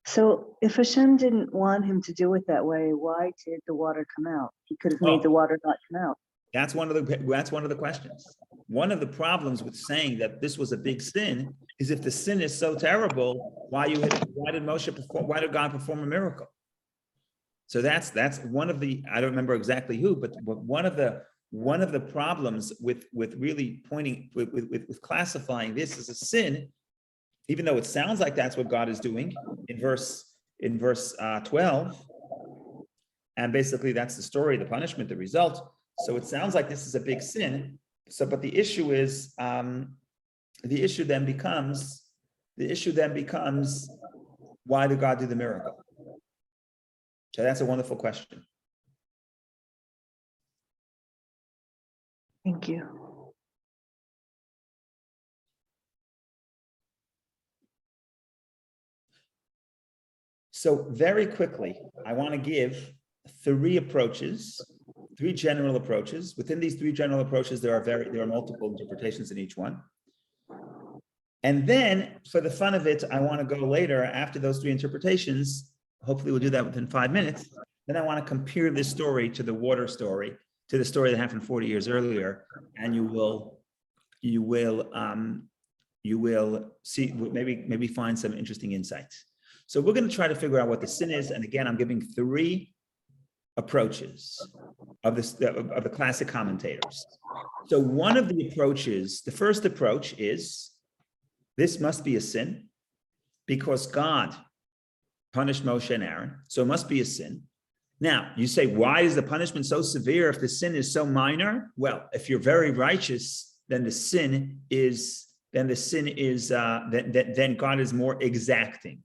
So if Hashem didn't want him to do it that way, why did the water come out? He could have made the water not come out. That's one of the questions. One of the problems with saying that this was a big sin is if the sin is so terrible, why did God perform a miracle? So that's one of the, I don't remember exactly who, but one of the problems with really pointing with classifying this as a sin, even though it sounds like that's what God is doing in verse 12, and basically that's the story, the punishment, the result. So it sounds like this is a big sin. So, but the issue then becomes, why did God do the miracle? So that's a wonderful question. Thank you. So very quickly, I want to give three general approaches. Within these three general approaches, there are multiple interpretations in each one. And then, for the fun of it, I want to go later after those three interpretations. Hopefully, we'll do that within 5 minutes. Then I want to compare this story to the water story, to the story that happened 40 years earlier, and you will see, maybe find some interesting insights. So we're going to try to figure out what the sin is, and again, I'm giving three approaches of the classic commentators. So one of the approaches, the first approach is, this must be a sin because God punished Moshe and Aaron, so it must be a sin. Now, you say, why is the punishment so severe if the sin is so minor? Well, if you're very righteous, then God is more exacting.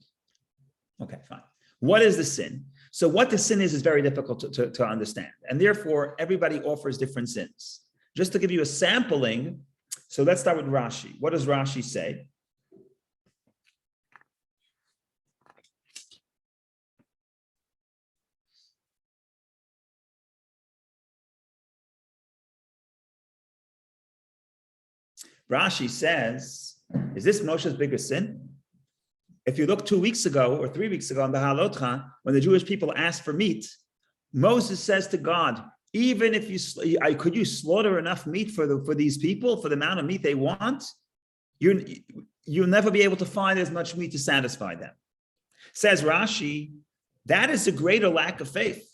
Okay, fine. What is the sin? So what the sin is very difficult to understand. And therefore, everybody offers different sins. Just to give you a sampling, so let's start with Rashi. What does Rashi say? Rashi says, is this Moshe's biggest sin? If you look 2 weeks ago or 3 weeks ago on the Halotcha, when the Jewish people asked for meat, Moses says to God, even if could you slaughter enough meat for these people, for the amount of meat they want? You'll never be able to find as much meat to satisfy them. Says Rashi, that is a greater lack of faith.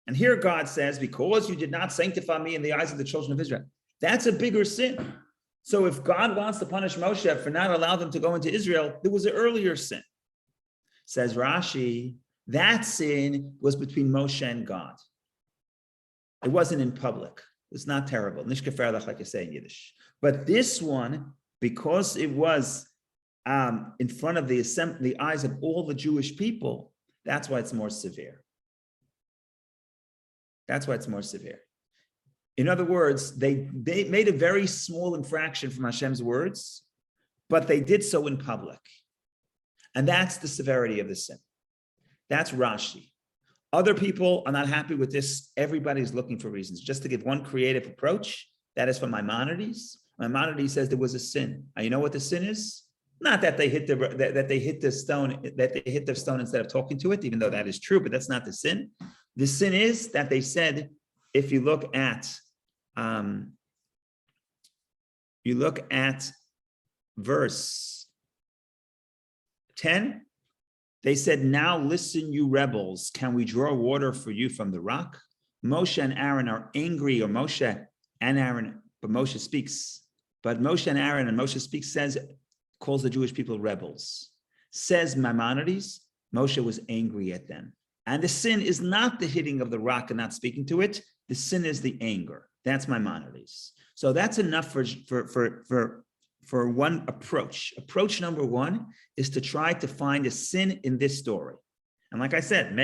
And here God says, because you did not sanctify me in the eyes of the children of Israel. That's a bigger sin. So if God wants to punish Moshe for not allowing them to go into Israel, there was an earlier sin. Says Rashi, that sin was between Moshe and God. It wasn't in public. It's not terrible. Nish kefer like you say in Yiddish. But this one, because it was in front of the eyes of all the Jewish people, that's why it's more severe. That's why it's more severe. In other words, they made a very small infraction from Hashem's words, but they did so in public. And that's the severity of the sin. That's Rashi. Other people are not happy with this. Everybody's looking for reasons. Just to give one creative approach, that is from Maimonides. Maimonides says there was a sin. And you know what the sin is? Not that they hit the stone instead of talking to it, even though that is true, but that's not the sin. The sin is that they said, if you look at verse 10, they said, now listen, you rebels, can we draw water for you from the rock? Moshe and Aaron are angry, or Moshe and Aaron, but Moshe speaks. But Moshe and Aaron, and Moshe speaks, calls the Jewish people rebels. Says Maimonides, Moshe was angry at them. And the sin is not the hitting of the rock and not speaking to it. The sin is the anger. That's Maimonides. So that's enough for one approach. Approach number one is to try to find a sin in this story. And like I said,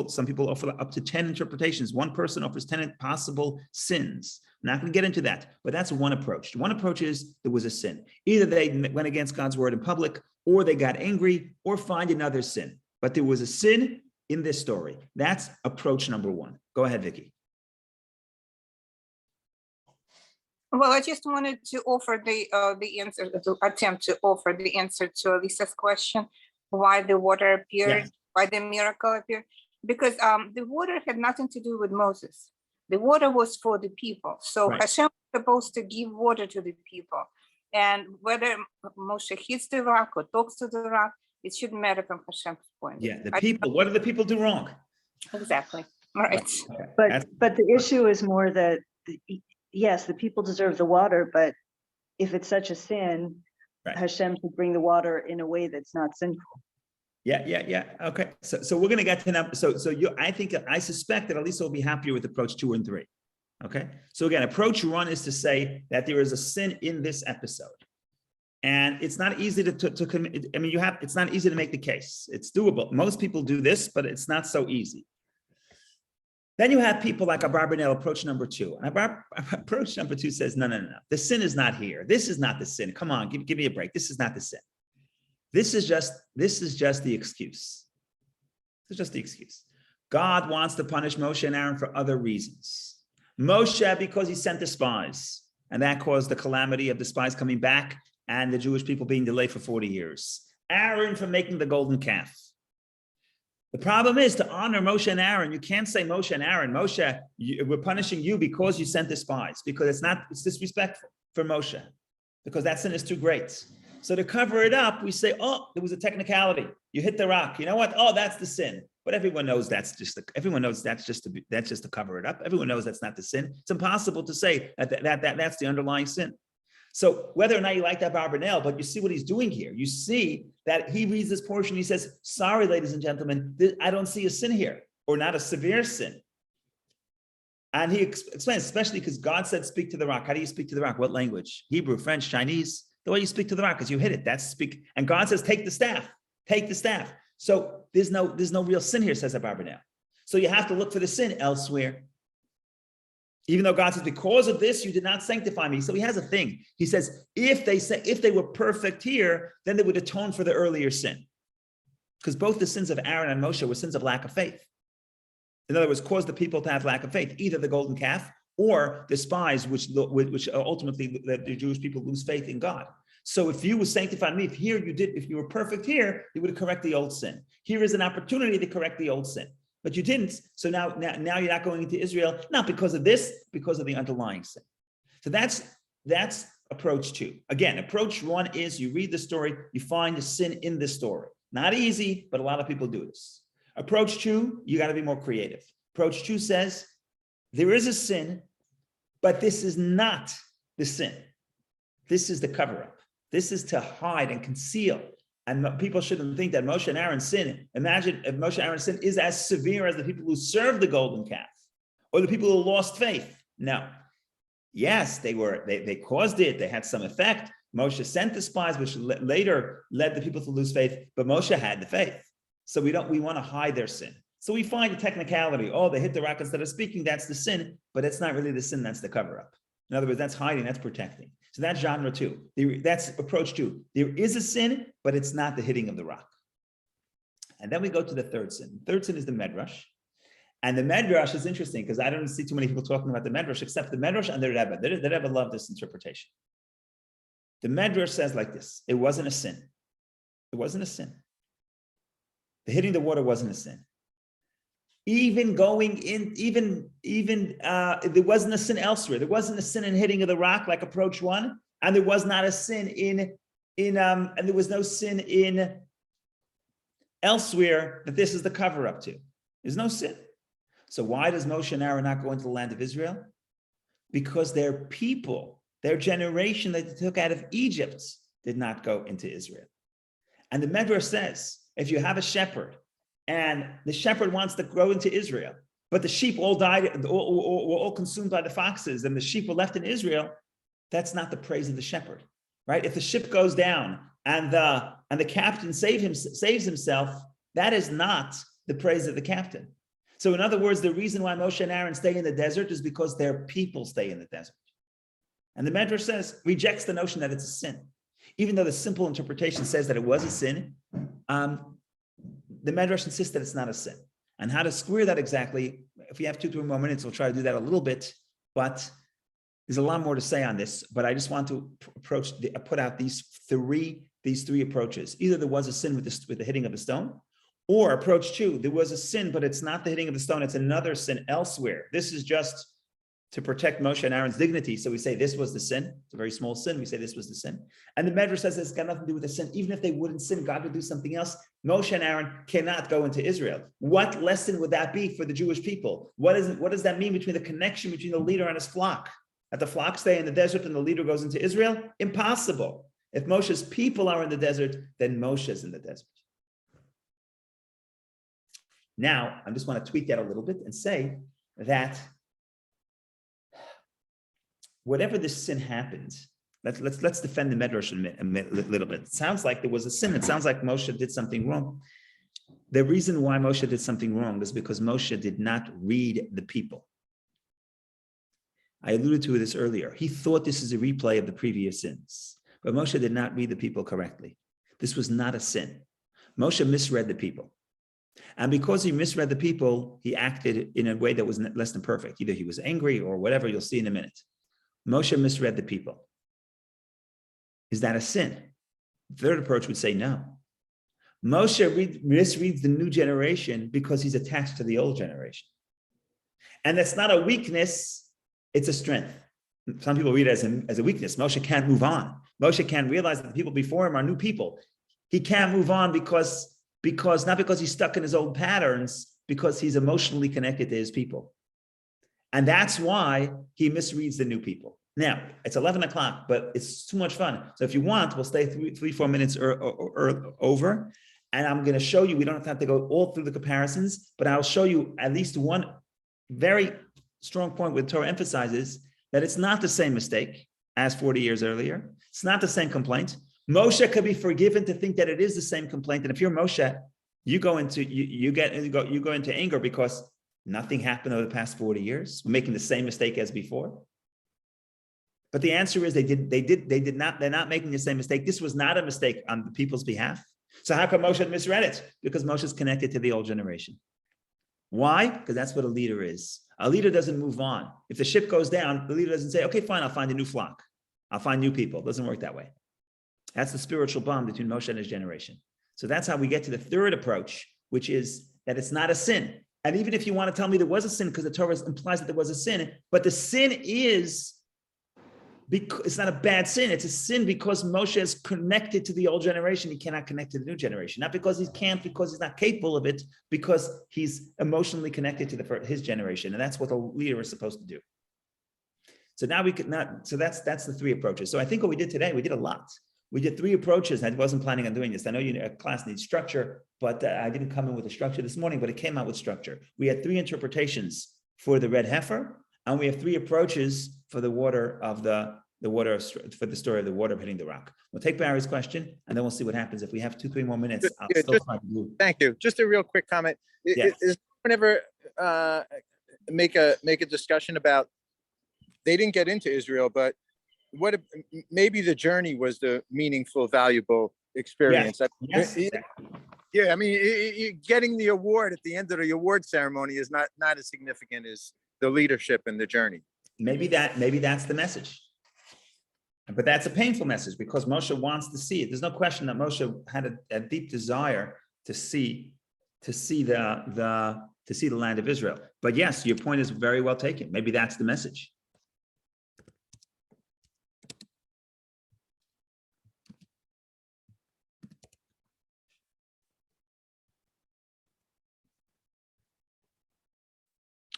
some people offer up to 10 interpretations. One person offers 10 possible sins. I'm not going to get into that, but that's one approach. One approach is there was a sin. Either they went against God's word in public, or they got angry, or find another sin. But there was a sin in this story. That's approach number one. Go ahead, Vicky. Well, I just wanted to offer the answer, to attempt to offer the answer to Lisa's question. why the water appeared, Yeah. why the miracle appeared? Because the water had nothing to do with Moses. The water was for the people. So Right. Hashem was supposed to give water to the people. And whether Moshe hits the rock or talks to the rock, it shouldn't matter from Hashem's point of Yeah, view. the people, what do the people do wrong? Exactly. All right. Okay, But that's- but the issue is more that, yes, the people deserve the water, but if it's such a sin, Right. Hashem should bring the water in a way that's not sinful. Yeah. Okay, so we're gonna get to now. So I suspect that at least we'll be happier with approach 2 and 3. Okay, so again, approach 1 is to say that there is a sin in this episode, and it's not easy to commit. I mean, it's not easy to make the case. It's doable. Most people do this, but it's not so easy. Then you have people like Abarbanel, approach number 2. And approach number 2 says, no. The sin is not here. This is not the sin. Come on, give me a break. This is not the sin. This is just the excuse. This is just the excuse. God wants to punish Moshe and Aaron for other reasons. Moshe, because he sent the spies, and that caused the calamity of the spies coming back and the Jewish people being delayed for 40 years. Aaron for making the golden calf. The problem is to honor Moshe and Aaron. You can't say Moshe and Aaron, Moshe, we're punishing you because you sent the spies, because it's disrespectful for Moshe, because that sin is too great. So to cover it up, we say, oh, there was a technicality. You hit the rock. You know what? Oh, that's the sin. But everyone knows that's just to cover it up. Everyone knows that's not the sin. It's impossible to say that's the underlying sin. So whether or not you like that Barbanel, but you see what he's doing here. You see that he reads this portion. He says, sorry, ladies and gentlemen, I don't see a sin here, or not a severe sin. And he explains, especially because God said, speak to the rock. How do you speak to the rock? What language? Hebrew, French, Chinese? The way you speak to the rock is you hit it. That's speak. And God says, take the staff. Take the staff. So there's no real sin here, says Abarbanel. So you have to look for the sin elsewhere. Even though God says, because of this, you did not sanctify me. So he has a thing. He says, if they were perfect here, then they would atone for the earlier sin. Because both the sins of Aaron and Moshe were sins of lack of faith. In other words, caused the people to have lack of faith, either the golden calf or the spies, which ultimately the Jewish people lose faith in God. So if you were sanctified me, if you were perfect here, you would have corrected the old sin. Here is an opportunity to correct the old sin. But you didn't, so now you're not going into Israel, not because of this, because of the underlying sin. So that's approach 2. Again, approach 1 is you read the story, you find the sin in the story. Not easy, but a lot of people do this. Approach 2, you got to be more creative. Approach 2 says, there is a sin, but this is not the sin. This is the cover-up. This is to hide and conceal. And people shouldn't think that Moshe and Aaron's sin, imagine if Moshe and Aaron's sin is as severe as the people who served the golden calf or the people who lost faith. No. Yes, they caused it. They had some effect. Moshe sent the spies, which later led the people to lose faith, but Moshe had the faith. So we want to hide their sin. So we find a technicality. Oh, they hit the rock instead of speaking. That's the sin, but it's not really the sin. That's the cover-up. In other words, that's hiding, that's protecting. So that's genre 2. That's approach 2. There is a sin, but it's not the hitting of the rock. And then we go to the third sin. The third sin is the Medrash. And the Medrash is interesting because I don't see too many people talking about the Medrash, except the Medrash and the Rebbe. The Rebbe loved this interpretation. The Medrash says like this: it wasn't a sin. It wasn't a sin. The hitting the water wasn't a sin. Even going in, there wasn't a sin elsewhere. There wasn't a sin in hitting of the rock like approach 1, and there was not a sin and there was no sin in elsewhere that this is the cover-up to. There's no sin. So why does Moshe and Aaron not go into the land of Israel? Because their people, their generation that they took out of Egypt did not go into Israel. And the Medrash says, if you have a shepherd, and the shepherd wants to go into Israel, but the sheep all died, were all consumed by the foxes, and the sheep were left in Israel. That's not the praise of the shepherd, right? If the ship goes down and the captain saves himself, that is not the praise of the captain. So in other words, the reason why Moshe and Aaron stay in the desert is because their people stay in the desert. And the Medrash says, rejects the notion that it's a sin. Even though the simple interpretation says that it was a sin, the Medrash insists that it's not a sin. And how to square that exactly, if we have 2-3 more minutes, we'll try to do that a little bit, but there's a lot more to say on this, but I just want to put out these 3 these three approaches. Either there was a sin with the hitting of the stone, or approach two, there was a sin, but it's not the hitting of the stone, it's another sin elsewhere. This is just to protect Moshe and Aaron's dignity. So we say this was the sin. It's a very small sin. We say this was the sin. And the Medrash says it's got nothing to do with the sin. Even if they wouldn't sin, God would do something else. Moshe and Aaron cannot go into Israel. What lesson would that be for the Jewish people? What does that mean between the connection between the leader and his flock? That the flock stay in the desert and the leader goes into Israel? Impossible. If Moshe's people are in the desert, then Moshe's in the desert. Now, I just want to tweak that a little bit and say that whatever this sin happens, let's defend the Medrash a little bit. It sounds like there was a sin. It sounds like Moshe did something wrong. The reason why Moshe did something wrong is because Moshe did not read the people. I alluded to this earlier. He thought this is a replay of the previous sins, but Moshe did not read the people correctly. This was not a sin. Moshe misread the people. And because he misread the people, he acted in a way that was less than perfect. Either he was angry or whatever, you'll see in a minute. Moshe misread the people. Is that a sin? The third approach would say no. Moshe misreads the new generation because he's attached to the old generation. And that's not a weakness, it's a strength. Some people read it as a weakness. Moshe can't move on. Moshe can't realize that the people before him are new people. He can't move on because not because he's stuck in his old patterns, because he's emotionally connected to his people. And that's why he misreads the new people. Now, it's 11 o'clock, but it's too much fun. So if you want, we'll stay 3-4 minutes over. And I'm going to show you, we don't have to go all through the comparisons, but I'll show you at least one very strong point where the Torah emphasizes that it's not the same mistake as 40 years earlier. It's not the same complaint. Moshe could be forgiven to think that it is the same complaint. And if you're Moshe, you go into anger because nothing happened over the past 40 years. We're making the same mistake as before. But the answer is they're not making the same mistake. This was not a mistake on the people's behalf. So how come Moshe misread it? Because Moshe is connected to the old generation. Why? Because that's what a leader is. A leader doesn't move on. If the ship goes down, the leader doesn't say, okay, fine, I'll find a new flock. I'll find new people. It doesn't work that way. That's the spiritual bond between Moshe and his generation. So that's how we get to the third approach, which is that it's not a sin. And even if you want to tell me there was a sin, because the Torah implies that there was a sin, but the sin is, it's not a bad sin. It's a sin because Moshe is connected to the old generation. He cannot connect to the new generation. Not because he can't, because he's not capable of it, because he's emotionally connected to his generation. And that's what a leader is supposed to do. So now that's the three approaches. So I think what we did today, we did a lot. We did three approaches. I wasn't planning on doing this. I know a class needs structure, but I didn't come in with a structure this morning, but it came out with structure. We had three interpretations for the red heifer, and we have three approaches for the water for the story of the water hitting the rock. We'll take Barry's question, and then we'll see what happens. If we have 2-3 more minutes, I'll still try to do. Thank you. Just a real quick comment. Yes. Is anyone ever make a discussion about, they didn't get into Israel, but what if maybe the journey was the meaningful, valuable experience? Yes. Yeah, I mean, getting the award at the end of the award ceremony is not as significant as the leadership and the journey. Maybe that's the message. But that's a painful message because Moshe wants to see it. There's no question that Moshe had a deep desire to see the land of Israel. But yes, your point is very well taken. Maybe that's the message.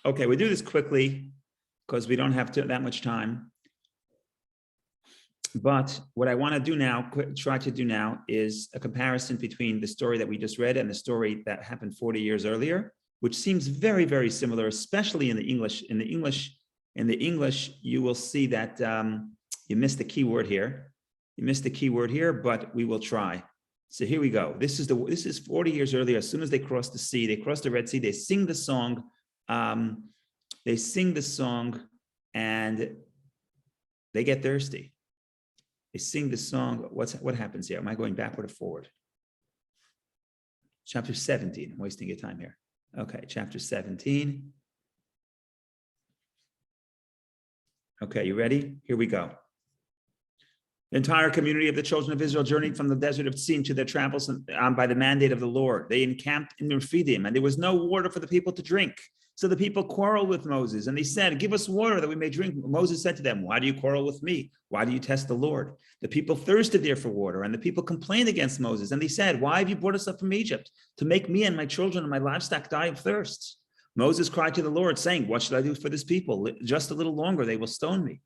Okay, we do this quickly because we don't have that much time. But what I want to do now, try to do now, is a comparison between the story that we just read and the story that happened 40 years earlier, which seems very, very similar, especially in the English. In the English, you will see that you missed the key word here. You missed the key word here, but we will try. So here we go. This is 40 years earlier. As soon as they crossed the sea, they crossed the Red Sea. They sing the song. And they get thirsty. They sing the song. What happens here? Am I going backward or forward? Chapter 17. I'm wasting your time here. Okay, chapter 17. Okay, you ready? Here we go. The entire community of the children of Israel journeyed from the desert of Sin to their travels by the mandate of the Lord. They encamped in Rephidim, and there was no water for the people to drink. So the people quarreled with Moses, and they said, "Give us water that we may drink." Moses said to them, "Why do you quarrel with me? Why do you test the Lord?" The people thirsted there for water, and the people complained against Moses, and they said, "Why have you brought us up from Egypt? To make me and my children and my livestock die of thirst." Moses cried to the Lord, saying, "What should I do for this people? Just a little longer, they will stone me."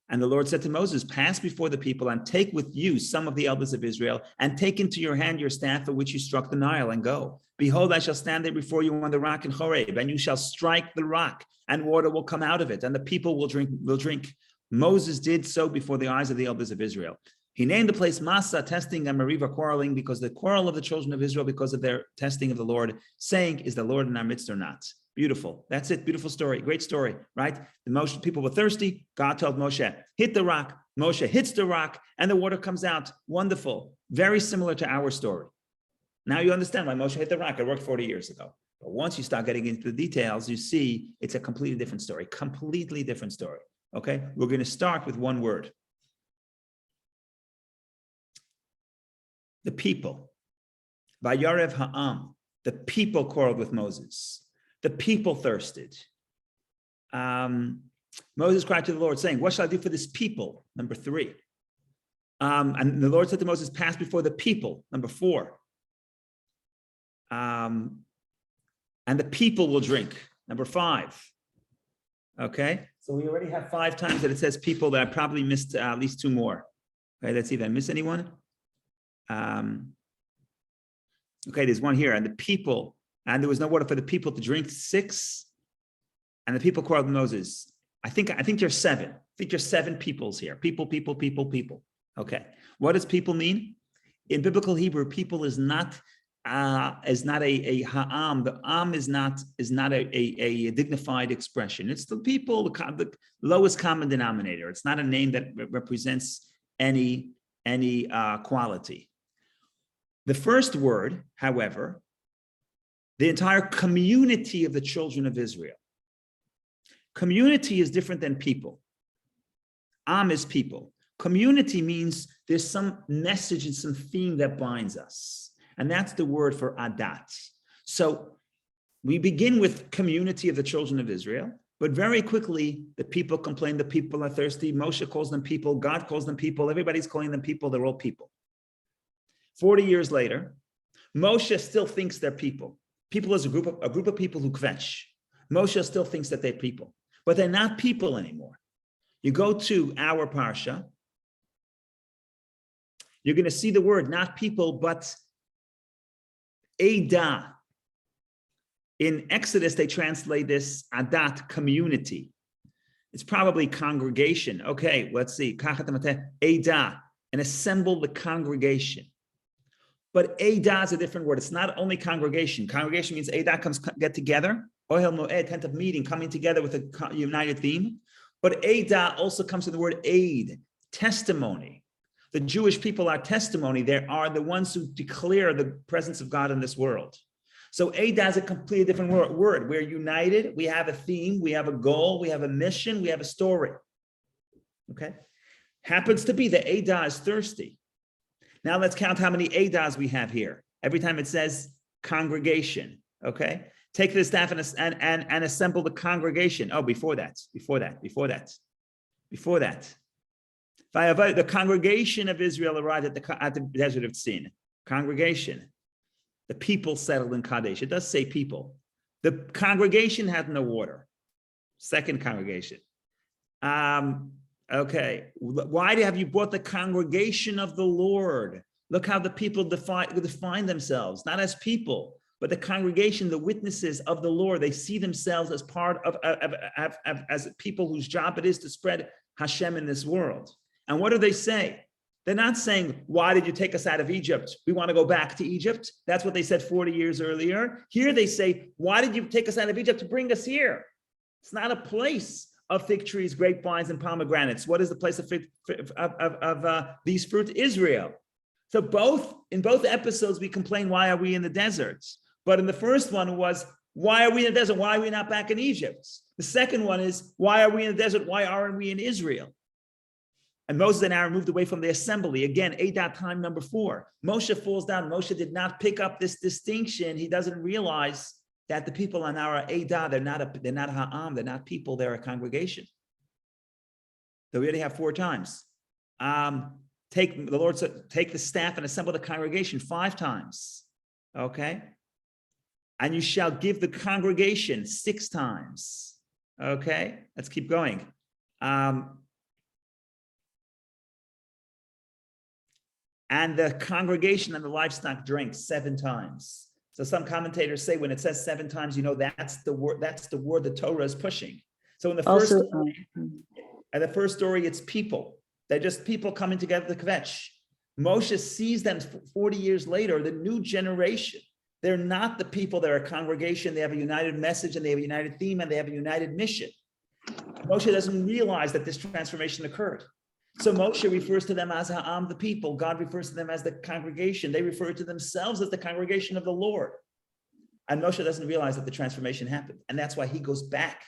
And the Lord said to Moses, "Pass before the people and take with you some of the elders of Israel, and take into your hand your staff for which you struck the Nile, and go. Behold, I shall stand there before you on the rock in Horeb, and you shall strike the rock, and water will come out of it, and the people will drink. Moses did so before the eyes of the elders of Israel. He named the place Massa, testing, and Meribah, quarreling, because the quarrel of the children of Israel because of their testing of the Lord, saying, "Is the Lord in our midst or not?" Beautiful. That's it. Beautiful story. Great story, right? The Moshe people were thirsty. God told Moshe, hit the rock. Moshe hits the rock and the water comes out. Wonderful. Very similar to our story. Now you understand why Moshe hit the rock. It worked 40 years ago. But once you start getting into the details, you see it's a completely different story. Completely different story. Okay? We're going to start with one word. The people. Vayarev ha'am. The people quarreled with Moses. The people thirsted. Moses cried to the Lord, saying, "What shall I do for this people?" Number 3. And the Lord said to Moses, "Pass before the people." Number 4. And the people will drink. Number 5. Okay, so we already have 5 times that it says people, that I probably missed at least 2 more. Okay, let's see if I miss anyone. Okay, there's one here. And the people, and there was no water for the people to drink. 6. And the people quarreled with Moses. I think there's 7. I think there's 7 peoples here. People. Okay. What does people mean? In biblical Hebrew, people is not a ha'am. The am is not a dignified expression. It's the people, the lowest common denominator. It's not a name that represents any quality. The first word, however, the entire community of the children of Israel. Community is different than people. Am is people. Community means there's some message and some theme that binds us. And that's the word for adat. So we begin with community of the children of Israel, but very quickly the people complain, the people are thirsty. Moshe calls them people, God calls them people, everybody's calling them people, they're all people. 40 years later, Moshe still thinks they're people. People is a group of people who kvetch. Moshe still thinks that they're people, but they're not people anymore. You go to our parsha, you're going to see the word not people, but Ada. In Exodus, they translate this adat, community. It's probably congregation. Okay, let's see. Ada, and assemble the congregation. But Ada is a different word. It's not only congregation. Congregation means Ada comes get together. Ohel Moed, tent of meeting, coming together with a united theme. But Ada also comes from the word aid, testimony. The Jewish people are testimony. They are the ones who declare the presence of God in this world. So Ada is a completely different word. We're united. We have a theme. We have a goal. We have a mission. We have a story. Okay. Happens to be that Ada is thirsty. Now let's count how many Adas we have here. Every time it says congregation. Okay. Take the staff and assemble the congregation. Oh, before that. The congregation of Israel arrived at the desert of Sin. Congregation. The people settled in Kadesh. It does say people. The congregation had no water. Second congregation. Okay. Why have you brought the congregation of the Lord? Look how the people define themselves, not as people, but the congregation, the witnesses of the Lord. They see themselves as part of as people whose job it is to spread Hashem in this world. And what do they say? They're not saying, "Why did you take us out of Egypt? We want to go back to Egypt." That's what they said 40 years earlier. Here they say, "Why did you take us out of Egypt to bring us here?" It's not a place of fig trees, grapevines, and pomegranates. What is the place of these fruit? Israel. So in both episodes, we complain, why are we in the deserts? But in the first one was, why are we in the desert? Why are we not back in Egypt? The second one is, why are we in the desert? Why aren't we in Israel? And Moses and Aaron moved away from the assembly. Again, Eidah time number 4. Moshe falls down. Moshe did not pick up this distinction. He doesn't realize that the people on our Eidah, they're not Ha'am, they're not people, they're a congregation. So we already have 4 times. The Lord said, take the staff and assemble the congregation 5 times. Okay. And you shall give the congregation 6 times. Okay. Let's keep going. And the congregation and the livestock drank 7 times. So some commentators say when it says 7 times, that's the word the Torah is pushing. So in the first story, it's people. They're just people coming together to kvetch. Moshe sees them 40 years later, the new generation. They're not the people that are a congregation. They have a united message and they have a united theme and they have a united mission. Moshe doesn't realize that this transformation occurred. So Moshe refers to them as Ha'am, the people. God refers to them as the congregation. They refer to themselves as the congregation of the Lord. And Moshe doesn't realize that the transformation happened. And that's why he goes back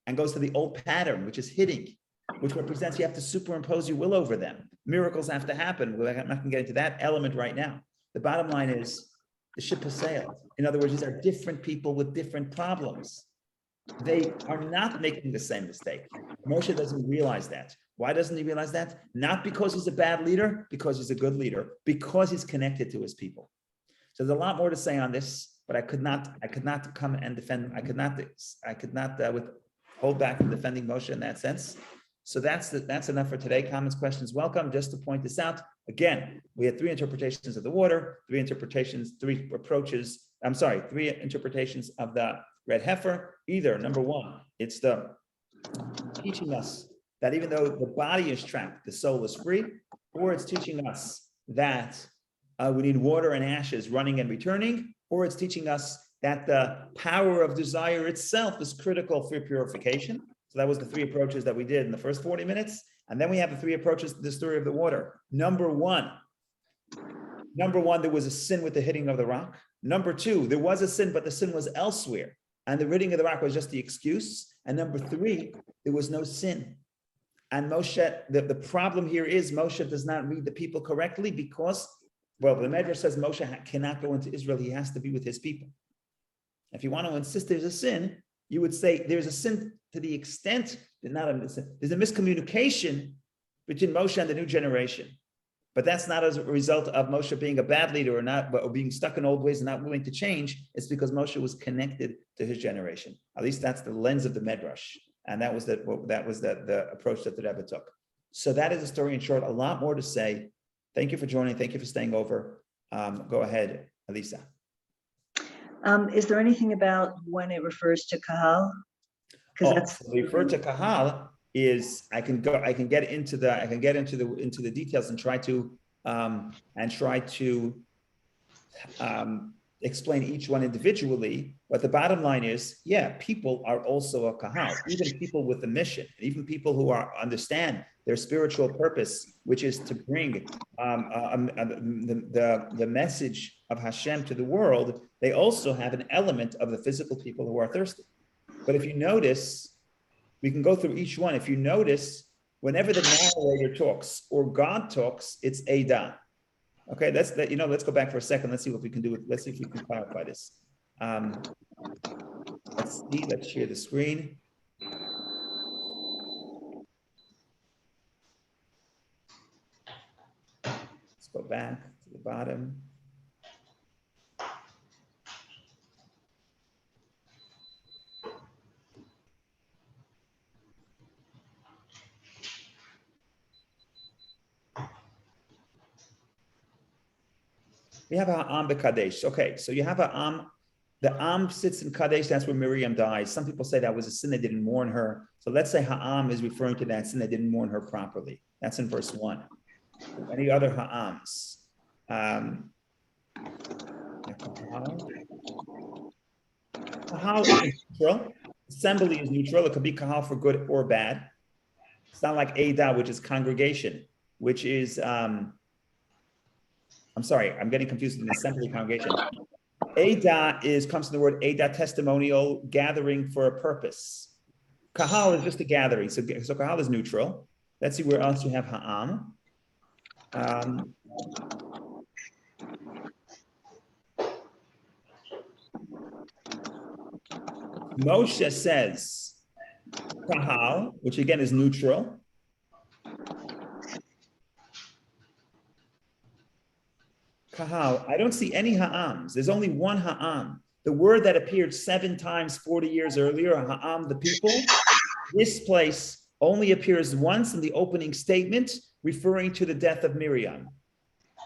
and goes to the old pattern, which is hitting, which represents you have to superimpose your will over them. Miracles have to happen. I'm not going to get into that element right now. The bottom line is the ship has sailed. In other words, these are different people with different problems. They are not making the same mistake. Moshe doesn't realize that. Why doesn't he realize that? Not because he's a bad leader, because he's a good leader, because he's connected to his people. So there's a lot more to say on this, but I could not come and defend. I could not hold back from defending Moshe in that sense. So that's enough for today. Comments, questions, welcome. Just to point this out again, we had 3 interpretations of the water, 3 interpretations of the Red Heifer. Either number 1, it's the teaching us that even though the body is trapped, the soul is free, or it's teaching us that we need water and ashes running and returning, or it's teaching us that the power of desire itself is critical for purification. So that was the 3 approaches that we did in the first 40 minutes. And then we have the 3 approaches to the story of the water. Number one, there was a sin with the hitting of the rock. Number 2, there was a sin, but the sin was elsewhere. And the hitting of the rock was just the excuse. And number 3, there was no sin. And Moshe, the problem here is Moshe does not read the people correctly because, the Medrash says Moshe cannot go into Israel. He has to be with his people. If you want to insist there's a sin, you would say there's a sin to the extent that there's a miscommunication between Moshe and the new generation. But that's not as a result of Moshe being a bad leader or being stuck in old ways and not willing to change. It's because Moshe was connected to his generation. At least that's the lens of the Medrash. And that was the approach that the Rebbe took. So that is the story in short. A lot more to say. Thank you for joining. Thank you for staying over. Go ahead, Elisa. Is there anything about when it refers to Kahal? Because refer to Kahal is I can get into the details and try to explain each one individually. But the bottom line is, people are also a Kahal, even people with a mission, even people who understand their spiritual purpose, which is to bring the message of Hashem to the world. They also have an element of the physical people who are thirsty. But if you notice, we can go through each one. If you notice, whenever the narrator talks or God talks, it's Eidah. Okay, let's go back for a second. Let's see what we can do. Let's see if we can clarify this. Let's share the screen. Let's go back to the bottom. We have Ha'am B'Kadesh. Okay, so you have Ha'am. The Am sits in Kadesh. That's where Miriam dies. Some people say that was a sin that didn't mourn her. So let's say Ha'am is referring to that sin that didn't mourn her properly. That's in verse 1. Any other Ha'ams? Kahal is neutral. Assembly is neutral. It could be Kahal for good or bad. It's not like Eidah, which is congregation, which is I'm sorry, I'm getting confused with an assembly congregation. Eidah comes from the word Eidah, testimonial, gathering for a purpose. Kahal is just a gathering, so Kahal is neutral. Let's see where else you have ha'am. Moshe says kahal, which again is neutral. Kahal, I don't see any ha'ams. There's only one ha'am. The word that appeared 7 times 40 years earlier, ha'am, the people, this place only appears once in the opening statement, referring to the death of Miriam,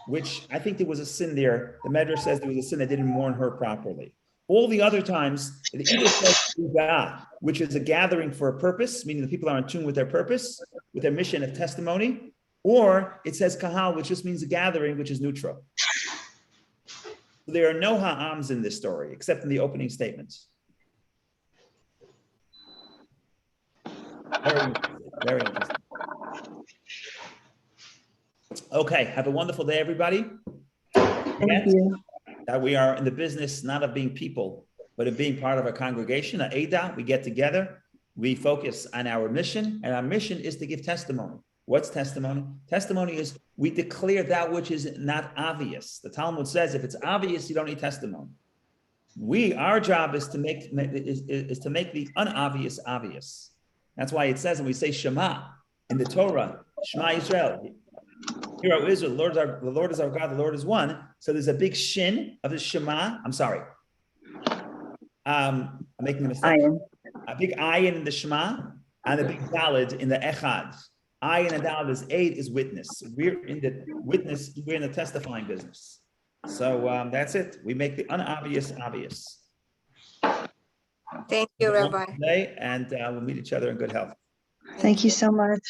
which I think there was a sin there. The Medrash says there was a sin that didn't mourn her properly. All the other times, it either says Uga, which is a gathering for a purpose, meaning the people are in tune with their purpose, with their mission of testimony, or it says Kahal, which just means a gathering, which is neutral. There are no ha'ams in this story, except in the opening statements. Very interesting. Very interesting. Okay, have a wonderful day, everybody. Thank you. That we are in the business not of being people, but of being part of a congregation, a Eidah. We get together, we focus on our mission, and our mission is to give testimony. What's testimony? Testimony is we declare that which is not obvious. The Talmud says if it's obvious, you don't need testimony. Our job is to make the unobvious obvious. That's why it says, and we say Shema in the Torah, Shema Yisrael. Hear, O Israel, the Lord is our God, the Lord is one. So there's a big shin of the Shema. I'm sorry. I'm making a mistake. Ayin. A big ayin in the Shema and a big dalid in the Echad. Ayin and dalid is aid, is witness. We're in the testifying business. So that's it. We make the unobvious obvious. Thank you, Rabbi. Today, and we'll meet each other in good health. Thank you so much.